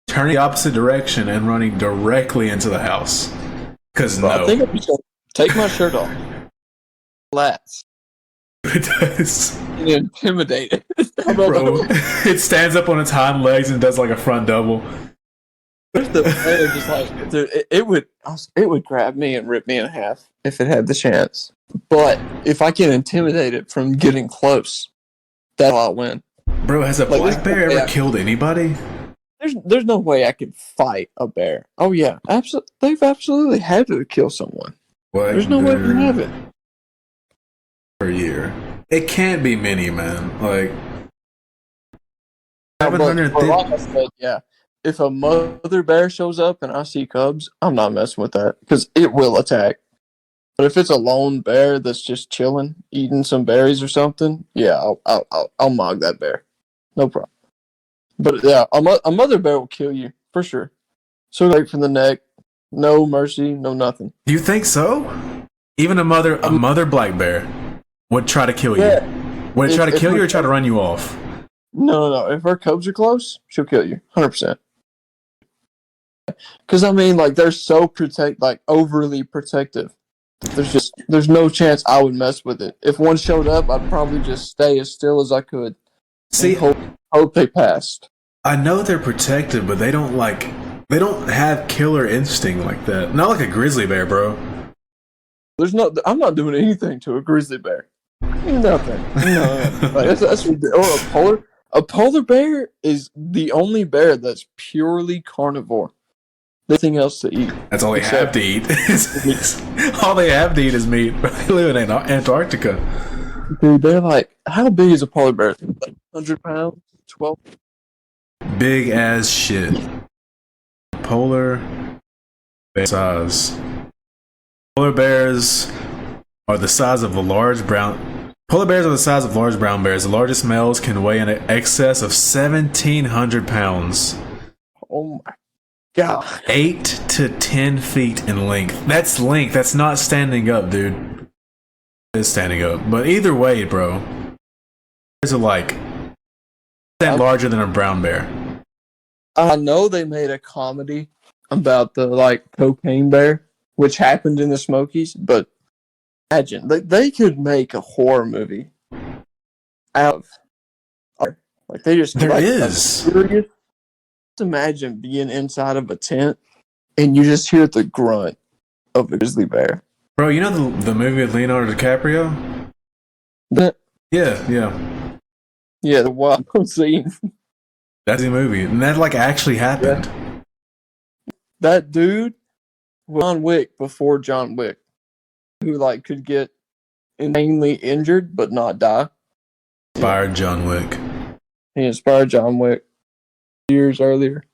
turning the opposite direction, and running directly into the house. Because no. I think I'm just gonna take my shirt off. Lats. It does. And intimidate it. Bro, it stands up on its hind legs and does like a front double. The bear just like, dude, it would grab me and rip me in half if it had the chance. But if I can intimidate it from getting close, that's how I'll win. Bro, has a black bear ever killed anybody? There's no way I could fight a bear. Oh yeah, they've absolutely had to kill someone. There's no way to have it. Per year. It can't be many, man. Like 750. Like I said, yeah. If a mother bear shows up and I see cubs, I'm not messing with that because it will attack. But if it's a lone bear that's just chilling, eating some berries or something, yeah, I'll mog that bear, no problem. But yeah, a mother bear will kill you for sure. So right from the neck, no mercy, no nothing. Do you think so? Even a mother black bear would try to kill you. Would it try to kill you or try to run you off? No. If her cubs are close, she'll kill you, 100%. Because I mean, like they're so overly protective. There's no chance I would mess with it. If one showed up, I'd probably just stay as still as I could. See, and hope they passed. I know they're protected, but they don't have killer instinct like that. Not like a grizzly bear, bro. I'm not doing anything to a grizzly bear. Nothing. No. Like, that's or a polar bear is the only bear that's purely carnivore. Nothing else to eat. That's all they have to eat. All they have to eat is meat. They live in Antarctica. Dude, they're like, how big is a polar bear? Like 100 pounds? 12? Big as shit. Polar bear size. Polar bears are the size of large brown bears. The largest males can weigh in excess of 1,700 pounds. Oh my god. 8 to 10 feet in length. That's length. That's not standing up, dude. It's standing up. But either way, bro, bears are like larger than a brown bear. I know they made a comedy about the cocaine bear, which happened in the Smokies, but imagine they could make a horror movie out of they just there is. Just imagine being inside of a tent and you just hear the grunt of a grizzly bear. Bro, you know the movie with Leonardo DiCaprio? Yeah. Yeah, the wild scene. That's the movie, and that actually happened. Yeah. That dude was John Wick before John Wick, who could get insanely injured but not die. Inspired John Wick. He inspired John Wick years earlier.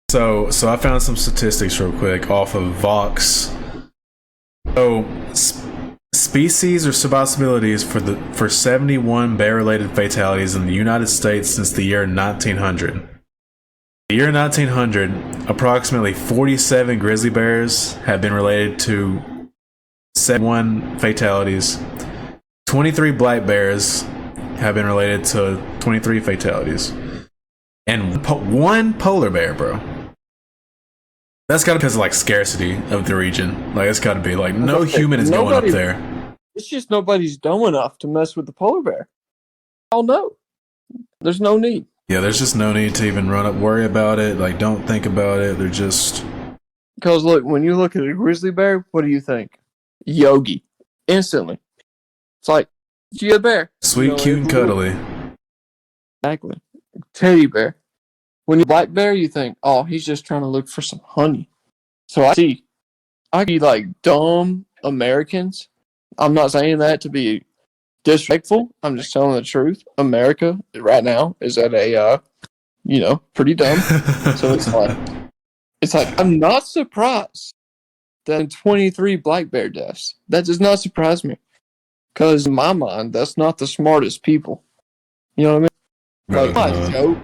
So I found some statistics real quick off of Vox. So species or subpossibilities for 71 bear-related fatalities in the United States since the year 1900. The year 1900, approximately 47 grizzly bears have been related to 71 fatalities. 23 black bears have been related to 23 fatalities. And one polar bear, bro. That's got to be because of scarcity of the region. It's got to be no human is going up there. It's just nobody's dumb enough to mess with the polar bear. Oh no, there's no need. Yeah, there's just no need to even worry about it. Don't think about it. They're just because look, when you look at a grizzly bear, what do you think? Yogi, instantly. It's like you a bear, sweet, cute, and cuddly. Exactly, teddy bear. When you're black bear, you think, oh, he's just trying to look for some honey. So I see dumb Americans. I'm not saying that to be disrespectful. I'm just telling the truth. America right now is at a, pretty dumb. So it's like I'm not surprised that in 23 black bear deaths. That does not surprise me, because in my mind, that's not the smartest people. You know what I mean?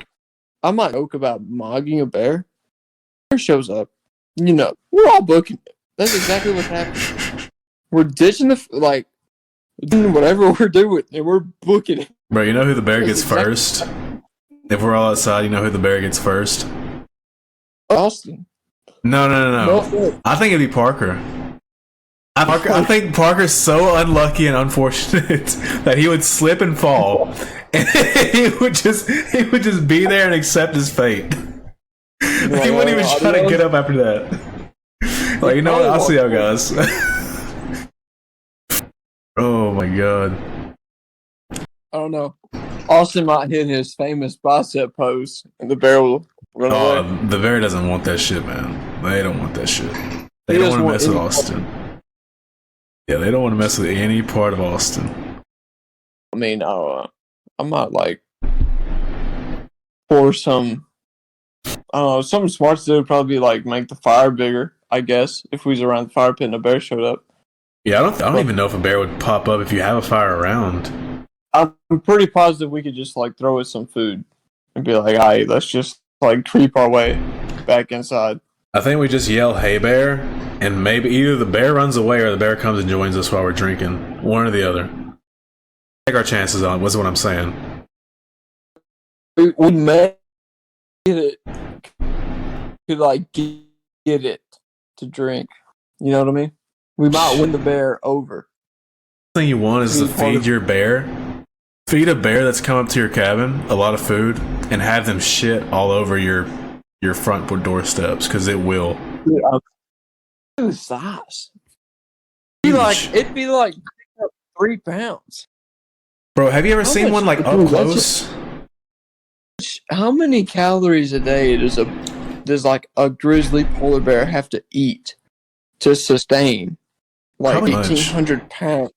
I might joke about mogging a bear. Bear shows up. We're all booking it. That's exactly what's happening. We're ditching doing whatever we're doing, and we're booking it. Bro, you know who the bear gets first? If we're all outside, you know who the bear gets first? Austin. No. I think it'd be Parker. I think Parker's so unlucky and unfortunate that he would slip and fall, and he would just be there and accept his fate. He wouldn't even try to get up after that. What? I'll see y'all guys. Oh my god. I don't know. Austin might hit his famous bicep pose, and the bear will run away. The bear doesn't want that shit, man. They don't want that shit. They don't want to mess with Austin. Yeah, they don't want to mess with any part of Austin. I mean, I might pour some. I don't know. Something smart to do would probably be make the fire bigger. I guess if we was around the fire pit and a bear showed up. Yeah, I don't even know if a bear would pop up if you have a fire around. I'm pretty positive we could just throw it some food and be like, "Hey, let's just creep our way back inside." I think we just yell, "Hey, bear," and maybe either the bear runs away or the bear comes and joins us while we're drinking. One or the other. Take our chances on it. What's what I'm saying? We may get it. Could get it to drink. You know what I mean? We might win the bear over. The thing you want is to Being part feed of- your bear. Feed a bear that's come up to your cabin a lot of food and have them shit all over your front doorsteps because it will. Dude, it was size. It'd be like 3 pounds. Bro, have you ever How seen much- one like dude, up that's close? How many calories a day does like a grizzly polar bear have to eat to sustain like Probably much. 1,800 pounds?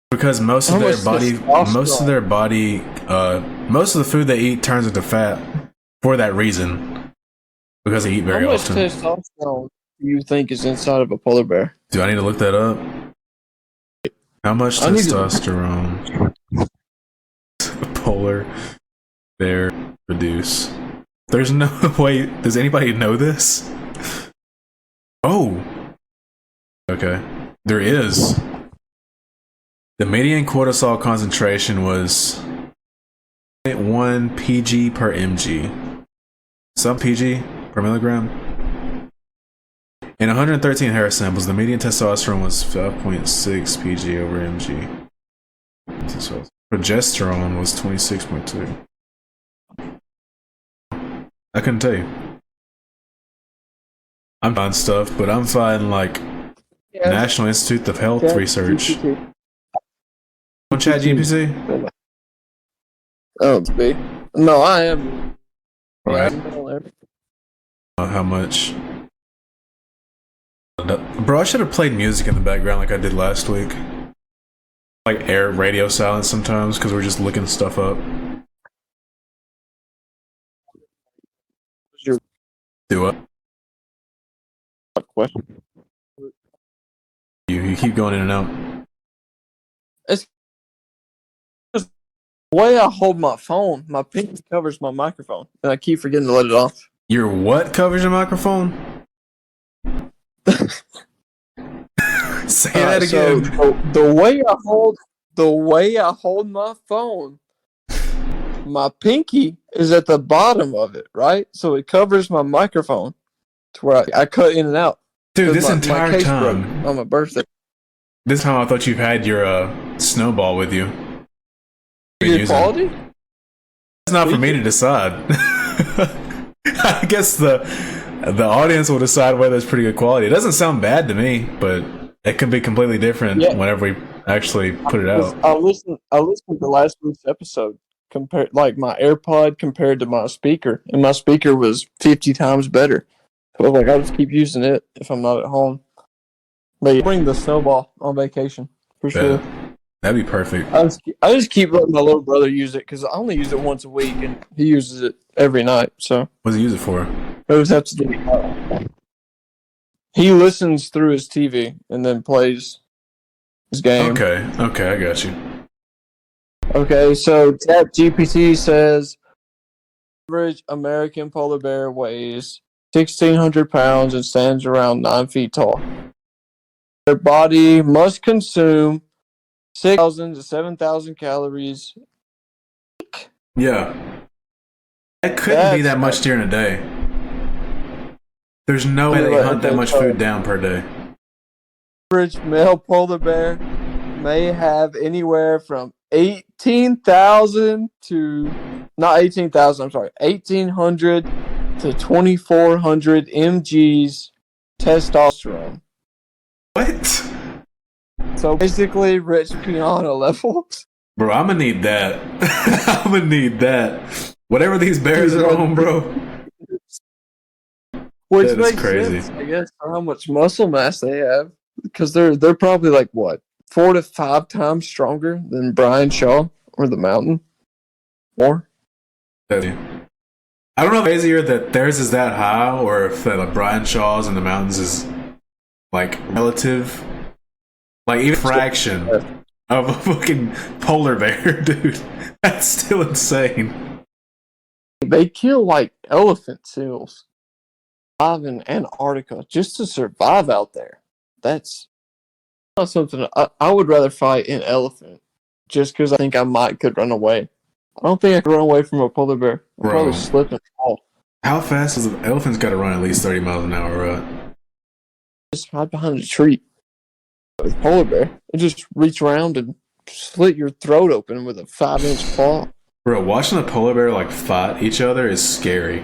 Because most of How their much body, testosterone? most of the food they eat turns into fat for that reason. Because they eat very How much often. testosterone do you think is inside of a polar bear? Do I need to look that up? How much I need to- testosterone a polar bear produce? There's no way. Does anybody know this? Oh. Okay. There is. The median cortisol concentration was 0.1 pg per mg. Some pg per milligram. In 113 hair samples, the median testosterone was 5.6 pg over mg. Progesterone was 26.2. I couldn't tell you. I'm finding stuff, but I'm finding like National Institute of Health research. On ChatGPT? Oh, B. No, I am. Right. Yeah, How much? Bro, I should have played music in the background like I did last week. Like radio silence sometimes because we're just looking stuff up. Your Do what? question. You keep going in and out. It's just the way I hold my phone. My pinky covers my microphone, and I keep forgetting to let it off. Your what covers your microphone? Say that again. So the way I hold my phone, my pinky is at the bottom of it, right? So it covers my microphone to where I cut in and out. Dude, this My entire case broke time. on my birthday. This time I thought you've had your snowball with you. Good quality? It's not for me to decide. I guess the audience will decide whether it's pretty good quality. It doesn't sound bad to me, but it can be completely different whenever we actually put it out. I listened to last week's episode, like my AirPod compared to my speaker, and my speaker was 50 times better. So I was like, I'll just keep using it if I'm not at home. But yeah, bring the snowball on vacation for sure. That'd be perfect. I just keep letting my little brother use it because I only use it once a week, and he uses it every night. So What does he use it for? I just have to do He listens through his TV and then plays his game. Okay, I got you. Okay, so ChatGPT says average American polar bear weighs 1,600 pounds and stands around 9 feet tall. Their body must consume 6,000 to 7,000 calories. Yeah. That couldn't be that much during a day. There's no way they hunt that much food down per day. Average male polar bear may have anywhere from 18,000 to, not 18,000, I'm sorry, 1,800 to 2,400 mg's testosterone. What? So basically, rich piano levels. Bro, I'm gonna need that. I'm gonna need that. Whatever these bears are on, bro. Which That is makes crazy. sense, I guess, for how much muscle mass they have. Because they're probably like, what, 4 to 5 times stronger than Brian Shaw or the Mountain? More? I don't know if it's easier that theirs is that high or if like Brian Shaw's in the mountains is like relative. Like even fraction of a fucking polar bear, dude. That's still insane. They kill like elephant seals live in Antarctica just to survive out there. That's not something I would rather fight an elephant just because I think I could run away. I don't think I could run away from a polar bear. I'll Bro. probably slip and fall. How fast does an elephant's got to run? At least 30 miles an hour, right? Just hide behind a tree. With polar bear, it just reach around and slit your throat open with a 5-inch claw. Bro, watching a polar bear like fight each other is scary.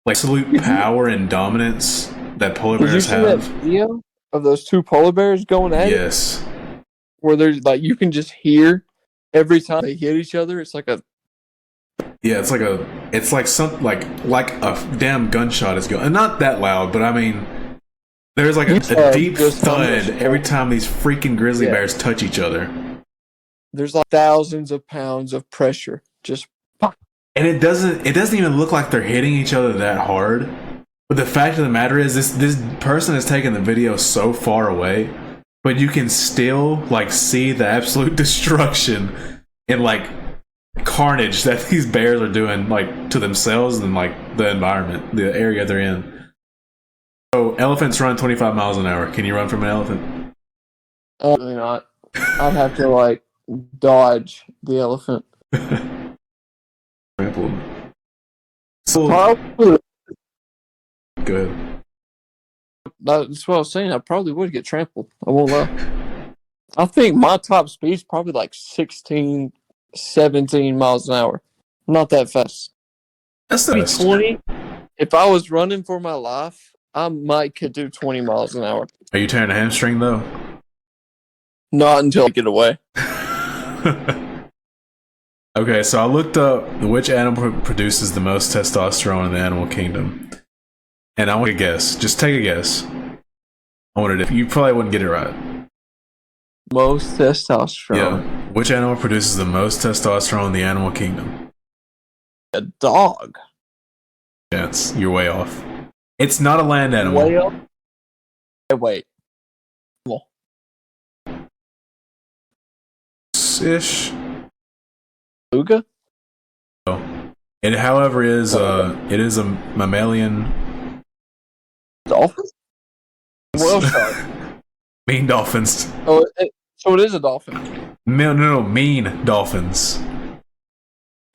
Like absolute power and dominance that polar Did you bears see that have. video of those two polar bears going at it? Yes. Where there's like you can just hear every time they hit each other. It's like a Yeah, it's like a damn gunshot is going, and not that loud, but I mean, there's like a deep thud every time these freaking grizzly bears touch each other. There's like thousands of pounds of pressure just pop. And it doesn't even look like they're hitting each other that hard. But the fact of the matter is this person is taking the video so far away, but you can still like see the absolute destruction and like carnage that these bears are doing like to themselves and like the environment, the area they're in. So elephants run 25 miles an hour. Can you run from an elephant? Absolutely not. I'd have to like dodge the elephant. Trampled. So Probably, good. that's what I was saying. I probably would get trampled. I won't lie. I think my top speed is probably like 16, 17 miles an hour. Not that fast. That's the Maybe best. 20. If I was running for my life, I might could do 20 miles an hour. Are you tearing a hamstring though? Not until I get away. Okay, so I looked up which animal produces the most testosterone in the animal kingdom, and I want to guess. Just take a guess. I wanted if you probably wouldn't get it right. Most testosterone. Yeah, which animal produces the most testosterone in the animal kingdom? A dog. Yes, you're way off. It's not a land animal. Whale. Hey, wait. Ish. Beluga? It, however, is it is a mammalian. Dolphin? Whale shark. Mean dolphins. Oh, so it is a dolphin. No, mean dolphins.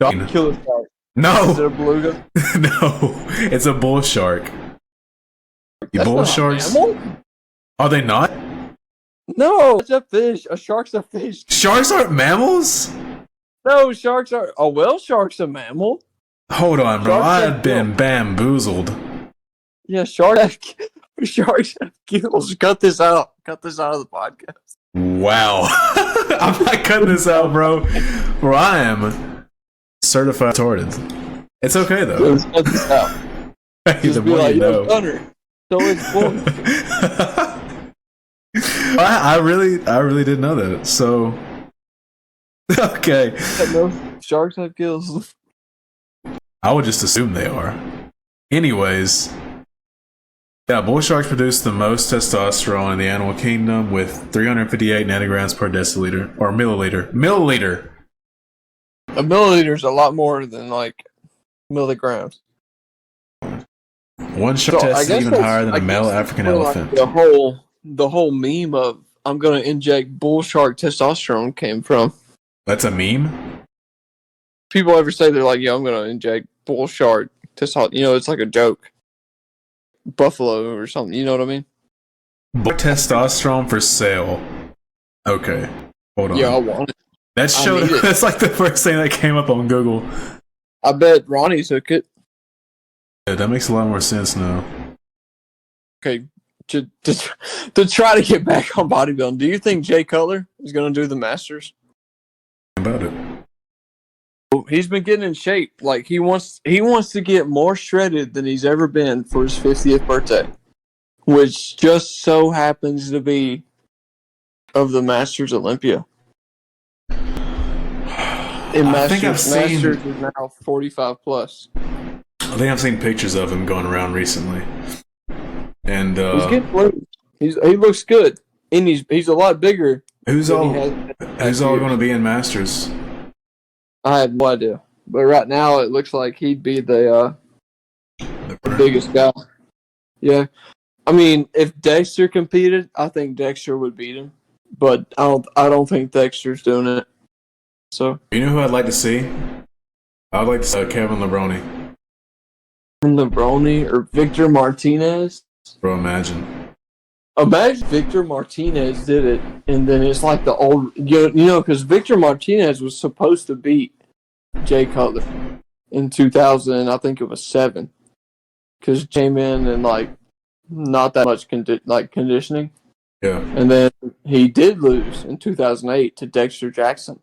Dolphin. Killer shark. No. Is it a beluga? No, it's a bull shark. You That's bull not an sharks? animal? Are they not? No, it's a fish. A shark's a fish. Sharks aren't mammals? No, sharks are. A whale shark's a mammal. Hold on, bro. Sharks I have have been bamboozled. Yeah, sharks have gills. Cut this out. Cut this out of the podcast. Wow. I'm not cutting this out, bro. Bro, I am certified retarded. It's okay, though. Let's cut this out. Hey, Just the be more like, you yo, know. Gunner. So it's boy. I really didn't know that. So, okay. No, sharks have gills. I would just assume they are. Anyways, yeah, bull sharks produce the most testosterone in the animal kingdom with 358 nanograms per deciliter or milliliter. Milliliter. A milliliter is a lot more than like milligrams. One shark So, I test is guess even that's- higher than I a male guess African where, like, elephant. the whole meme of I'm gonna inject bull shark testosterone came from. That's a meme? People ever say they're like, "Yo, I'm gonna inject bull shark testosterone." You know, it's like a joke. Buffalo or something. You know what I mean? Bull testosterone for sale. Okay. Hold on. Yeah, I want it. That showed need it. that's like the first thing that came up on Google. I bet Ronnie took it. Yeah, that makes a lot more sense now. Okay, to try to get back on bodybuilding. Do you think Jay Cutler is gonna do the Masters? About it. He's been getting in shape. Like he wants to get more shredded than he's ever been for his 50th birthday, which just so happens to be of the Masters Olympia. And I think I've seen- Masters is now 45 plus. I think I've seen pictures of him going around recently. And He's getting blue. He looks good, and he's a lot bigger. who's than all he has who's all going to be in Masters? I have no idea, but right now it looks like he'd be the biggest guy. Yeah, I mean, if Dexter competed, I think Dexter would beat him, but I don't think Dexter's doing it. So You know who I'd like to see? I'd like to see Kevin Lebroni. Brony or Victor Martinez. Bro, imagine. Imagine Victor Martinez did it, and then it's like the old, because Victor Martinez was supposed to beat Jay Cutler in 2000, I think it was 7, because came in and like not that much conditioning, Yeah. and then he did lose in 2008 to Dexter Jackson.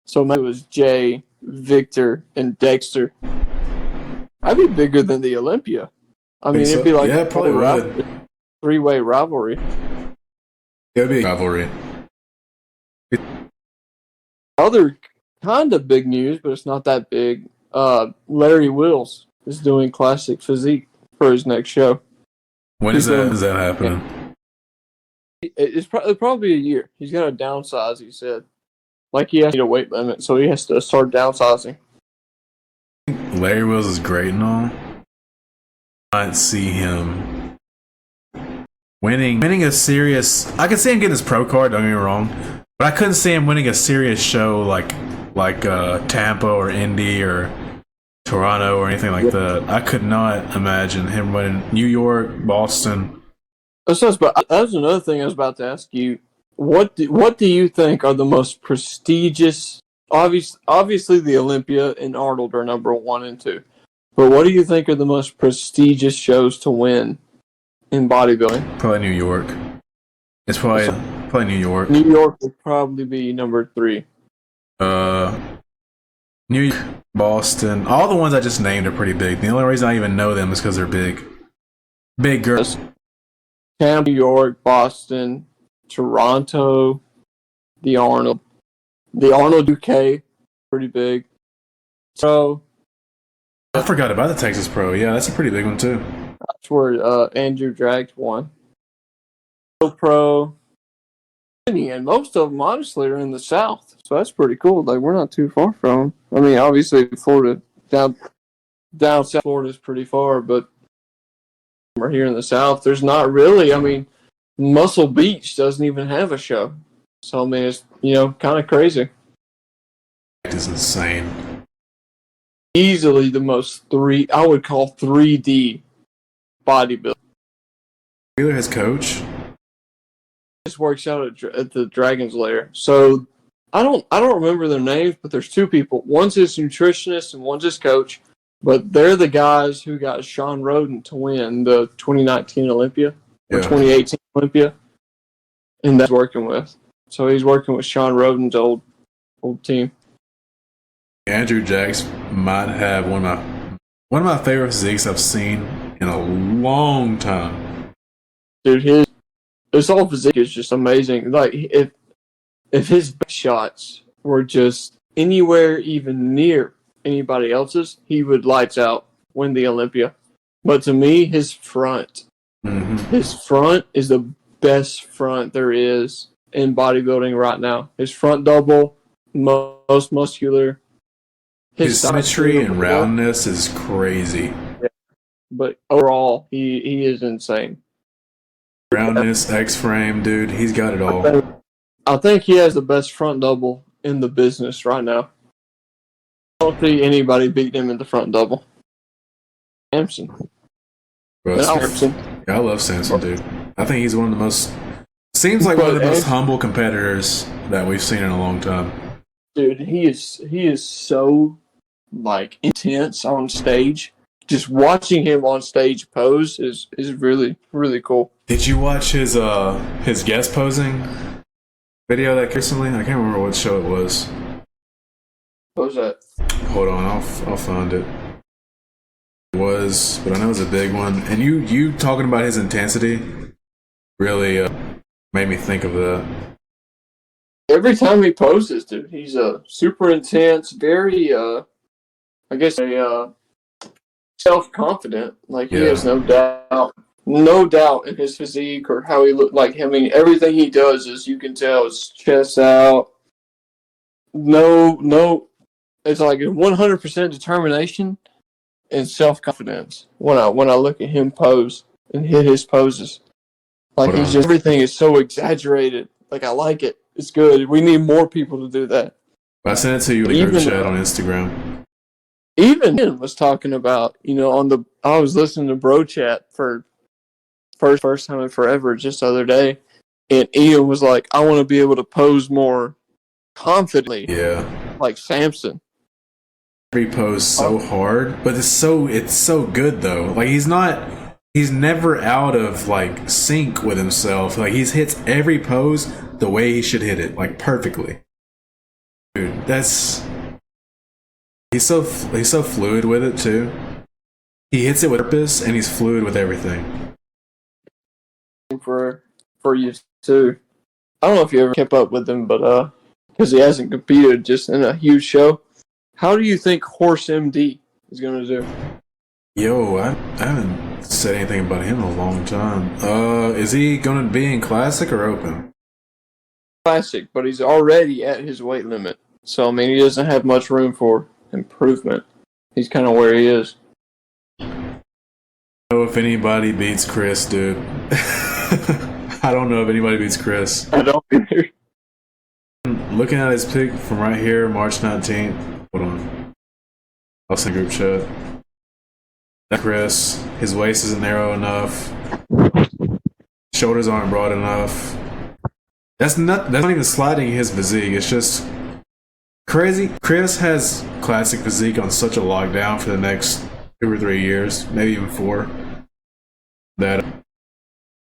So it was Jay, Victor, and Dexter. I'd be bigger than the Olympia. I mean, it'd be like yeah, probably would. 3-way rivalry. It would be a rivalry. Other kind of big news, but it's not that big. Larry Wills is doing classic physique for his next show. When is that happening? It's probably a year. He's got to downsize, he said. Like he has to meet a weight limit, so he has to start downsizing. Larry Wills is great and all. I see him winning a serious. I could see him getting his pro card. Don't get me wrong, but I couldn't see him winning a serious show like Tampa or Indy or Toronto or anything like that. I could not imagine him winning New York, Boston. That was another thing I was about to ask you. What do you think are the most prestigious? Obviously, the Olympia and Arnold are number 1 and 2. But what do you think are the most prestigious shows to win in bodybuilding? Probably New York. It's probably New York. New York would probably be number 3. New York, Boston, all the ones I just named are pretty big. The only reason I even know them is because they're big. Big girls. Tampa, New York, Boston, Toronto, the Arnold UK, pretty big. So I forgot about the Texas Pro. Yeah, that's a pretty big one too. That's where Andrew Dragged won. Pro, and most of them honestly are in the South, so that's pretty cool. Like we're not too far from them. I mean, obviously Florida down South Florida is pretty far, but we're here in the South. There's not really. I mean, Muscle Beach doesn't even have a show, so I mean it's kind of crazy. It's insane. Easily the most I would call 3D bodybuilding. Wheeler, his coach. This works out at the Dragon's Lair. So I don't remember their names, but there's 2 people. One's his nutritionist and one's his coach. But they're the guys who got Sean Roden to win the 2019 Olympia or 2018 Olympia, and that's working with. So he's working with Sean Roden's old team. Andrew Jacks might have one of my favorite physiques I've seen in a long time. Dude, his whole physique is just amazing. Like if his shots were just anywhere even near anybody else's, he would lights out, win the Olympia. But to me, his front is the best front there is in bodybuilding right now. His front double, most muscular. His symmetry and roundness is crazy. Yeah. But overall, he is insane. Roundness, X-frame, dude, he's got it all. I think he has the best front double in the business right now. I don't see anybody beat him in the front double. Samson. Bro, Samson. Yeah, I love Samson, dude. I think he's one of the most. Seems like one of the most humble competitors that we've seen in a long time. Dude, he is so intense on stage. Just watching him on stage pose is really, really cool. Did you watch his guest posing video that recently? I can't remember what show it was. What was that? Hold on, I'll find it. It was, but I know it was a big one. And you talking about his intensity really made me think of that. Every time he poses, dude, he's super intense, very self-confident. Like he has no doubt in his physique or how he looked. Like I mean, everything he does is you can tell his chest out. No, it's like 100% determination and self-confidence. When I look at him pose and hit his poses, like everything is so exaggerated. Like I like it. It's good. We need more people to do that. I sent it to you in the group chat on Instagram. even him was talking about, I was listening to Bro Chat for first time in forever just the other day, and Ian was like, I want to be able to pose more confidently, like Samson. He posed so hard, but it's so good though. Like he's never out of like sync with himself. Like he hits every pose the way he should hit it, like perfectly. Dude, he's so fluid with it too. He hits it with purpose, and he's fluid with everything. For you too. I don't know if you ever kept up with him, but because he hasn't competed just in a huge show. How do you think Horse MD is going to do? Yo, I haven't said anything about him in a long time. Is he going to be in Classic or Open? Classic, but he's already at his weight limit. So, I mean, he doesn't have much room for improvement. He's kind of where he is. I don't know if anybody beats Chris, dude. I don't know if anybody beats Chris. I don't either. Looking at his pic from right here, March 19th. Hold on. I'll send group chat. That's Chris. His waist isn't narrow enough. Shoulders aren't broad enough. That's not even sliding his physique. It's just crazy. Chris has classic physique on such a lockdown for the next 2 or 3 years, maybe even 4. That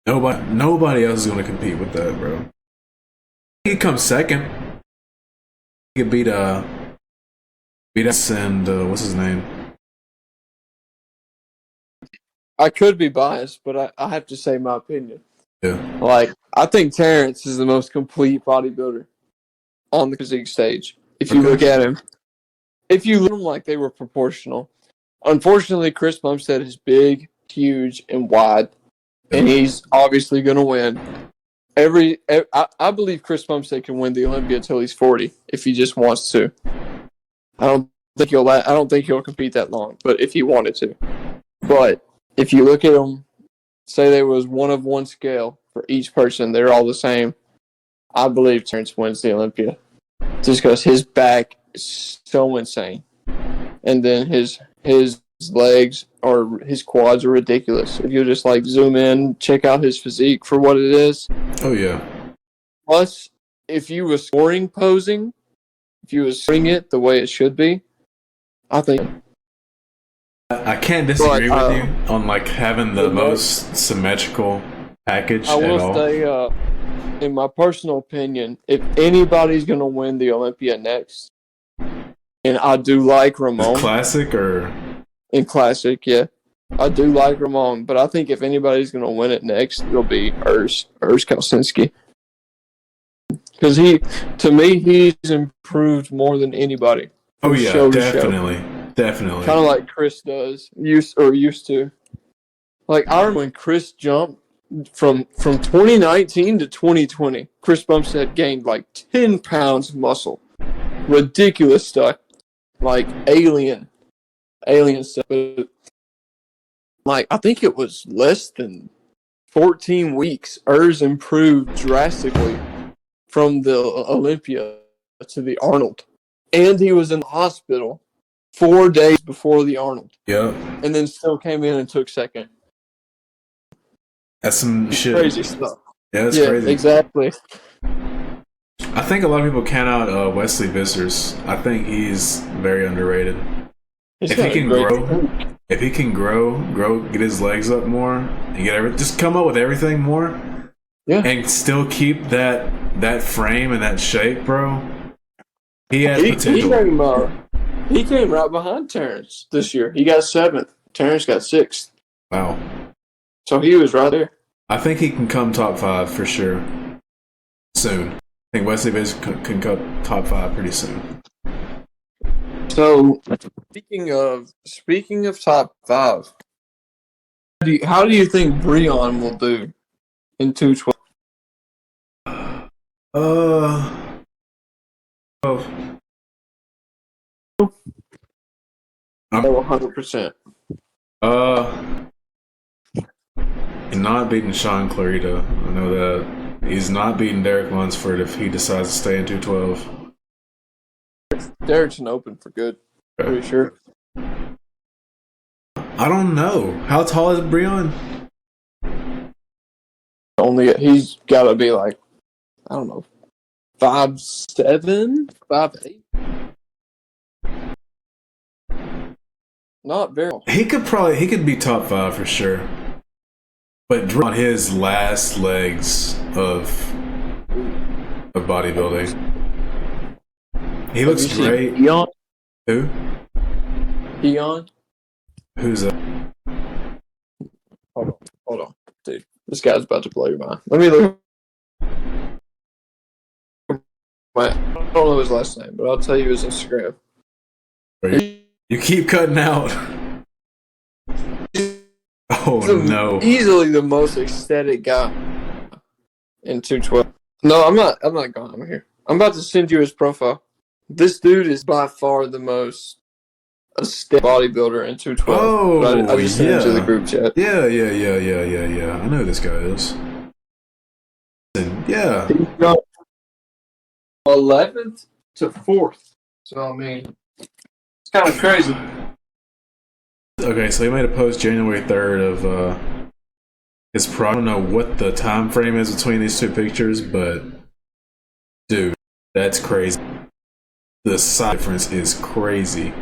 nobody else is going to compete with that, bro. He comes second. He could beat us and what's his name? I could be biased, but I have to say my opinion. Yeah. Like, I think Terrence is the most complete bodybuilder on the physique stage. If you look at him, if you look at him like they were proportional. Unfortunately, Chris Bumstead is big, huge, and wide, and he's obviously going to win. I believe Chris Bumstead can win the Olympia until he's 40 if he just wants to. I don't think he'll compete that long, but if he wanted to. But if you look at them, say there was 1 of 1 scale for each person, they're all the same. I believe Terrence wins the Olympia, just because his back is so insane, and then his legs or his quads are ridiculous. If you just like zoom in, check out his physique for what it is. Oh yeah. Plus, if you were posing, if you were swing it the way it should be, I think. I can't disagree with you on like having the most symmetrical package I will say, in my personal opinion, if anybody's going to win the Olympia next, and I do like Ramon. Classic or? In Classic, yeah. I do like Ramon, but I think if anybody's going to win it next, it'll be Urs Kalsinski. Because to me, he's improved more than anybody. Oh yeah, definitely. Definitely. Kind of like Chris does, used to. Like, I remember when Chris jumped from 2019 to 2020, Chris Bumstead gained like 10 pounds of muscle. Ridiculous stuff. Like alien stuff. But, like, I think it was less than 14 weeks. Urs improved drastically from the Olympia to the Arnold. And he was in the hospital 4 days before the Arnold. Yeah. And then still came in and took second. That's some shit. Crazy stuff. Yeah, that's crazy. Exactly. I think a lot of people count out Wesley Vissers. I think he's very underrated. If he can grow, get his legs up more, and just come up with everything more, and still keep that frame and that shape, bro. He has potential. He came right behind Terrence this year. He got 7th. Terrence got 6th. Wow. So he was right there. I think he can come top 5 for sure. Soon. I think Wesley Vissers can come top 5 pretty soon. So, speaking of top 5, how do you think Breon will do in 212? I'm 100%. Not beating Sean Clarita. I know that. He's not beating Derek Lunsford if he decides to stay in 212. Derek's an open for good. Pretty sure. I don't know. How tall is Breon? He's got to be like, I don't know, 5'7", 5'8". Not very. He could be top 5 for sure. But on his last legs of bodybuilding, he looks great. Eon? Who? Eon? Who's that? Hold on, dude. This guy's about to blow your mind. Let me look. I don't know his last name, but I'll tell you his Instagram. You keep cutting out. Oh no! Easily the most aesthetic guy in 212. No, I'm not going. I'm here. I'm about to send you his profile. This dude is by far the most aesthetic bodybuilder in 212. Oh, I just sent him to the group chat. Yeah. I know who this guy is. Yeah. He's got 11th to 4th. So I mean, it's kind of crazy. Okay, so he made a post January 3rd of his pro. I don't know what the time frame is between these two pictures, but dude, that's crazy. The size difference is crazy.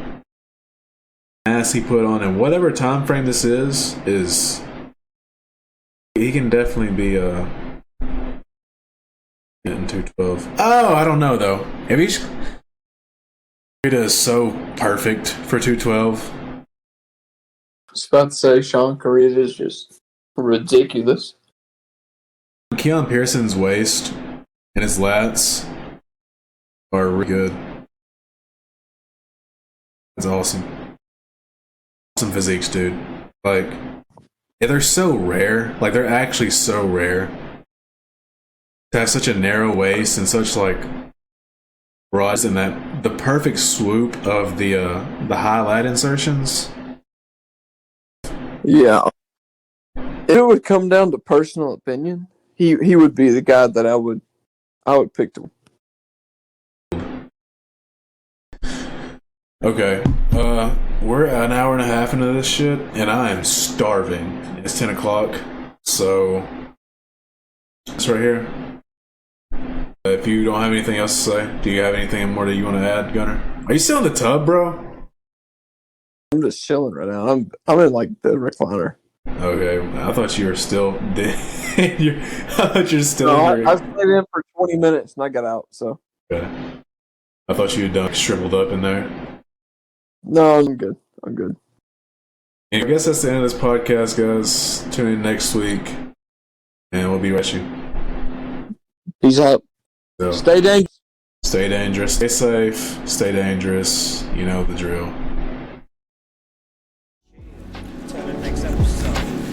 As he put on, and whatever time frame this is he can definitely be in 212. Oh, I don't know though. If he's is so perfect for 212. I was about to say Sean Carita is just ridiculous. Keon Pearson's waist and his lats are really good. It's awesome. Awesome physiques, dude. Like, yeah, they're so rare. Like, they're actually so rare. To have such a narrow waist and such, like, rods and that, the perfect swoop of the high lat insertions. Yeah. If it would come down to personal opinion, he would be the guy that I would pick to. Okay. We're an hour and a half into this shit, and I am starving. It's 10 o'clock, so it's right here. If you don't have anything else to say, do you have anything more that you want to add, Gunner? Are you still in the tub, bro? I'm just chilling right now. I'm in like the recliner. Okay, I thought you were still dead. I thought you're still. No, I stayed in for 20 minutes and I got out. So. Okay. I thought you had done shriveled up in there. No, I'm good. I'm good. And I guess that's the end of this podcast, guys. Tune in next week, and we'll be with you. Peace out. So, stay dangerous. Stay dangerous. Stay safe. Stay dangerous. You know the drill.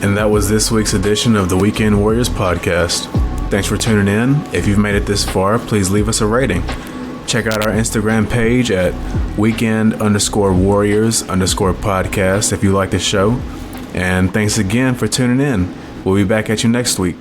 And that was this week's edition of the Weekend Warriors podcast. Thanks for tuning in. If you've made it this far, please leave us a rating. Check out our Instagram page at weekend_warriors_podcast if you like the show. And thanks again for tuning in. We'll be back at you next week.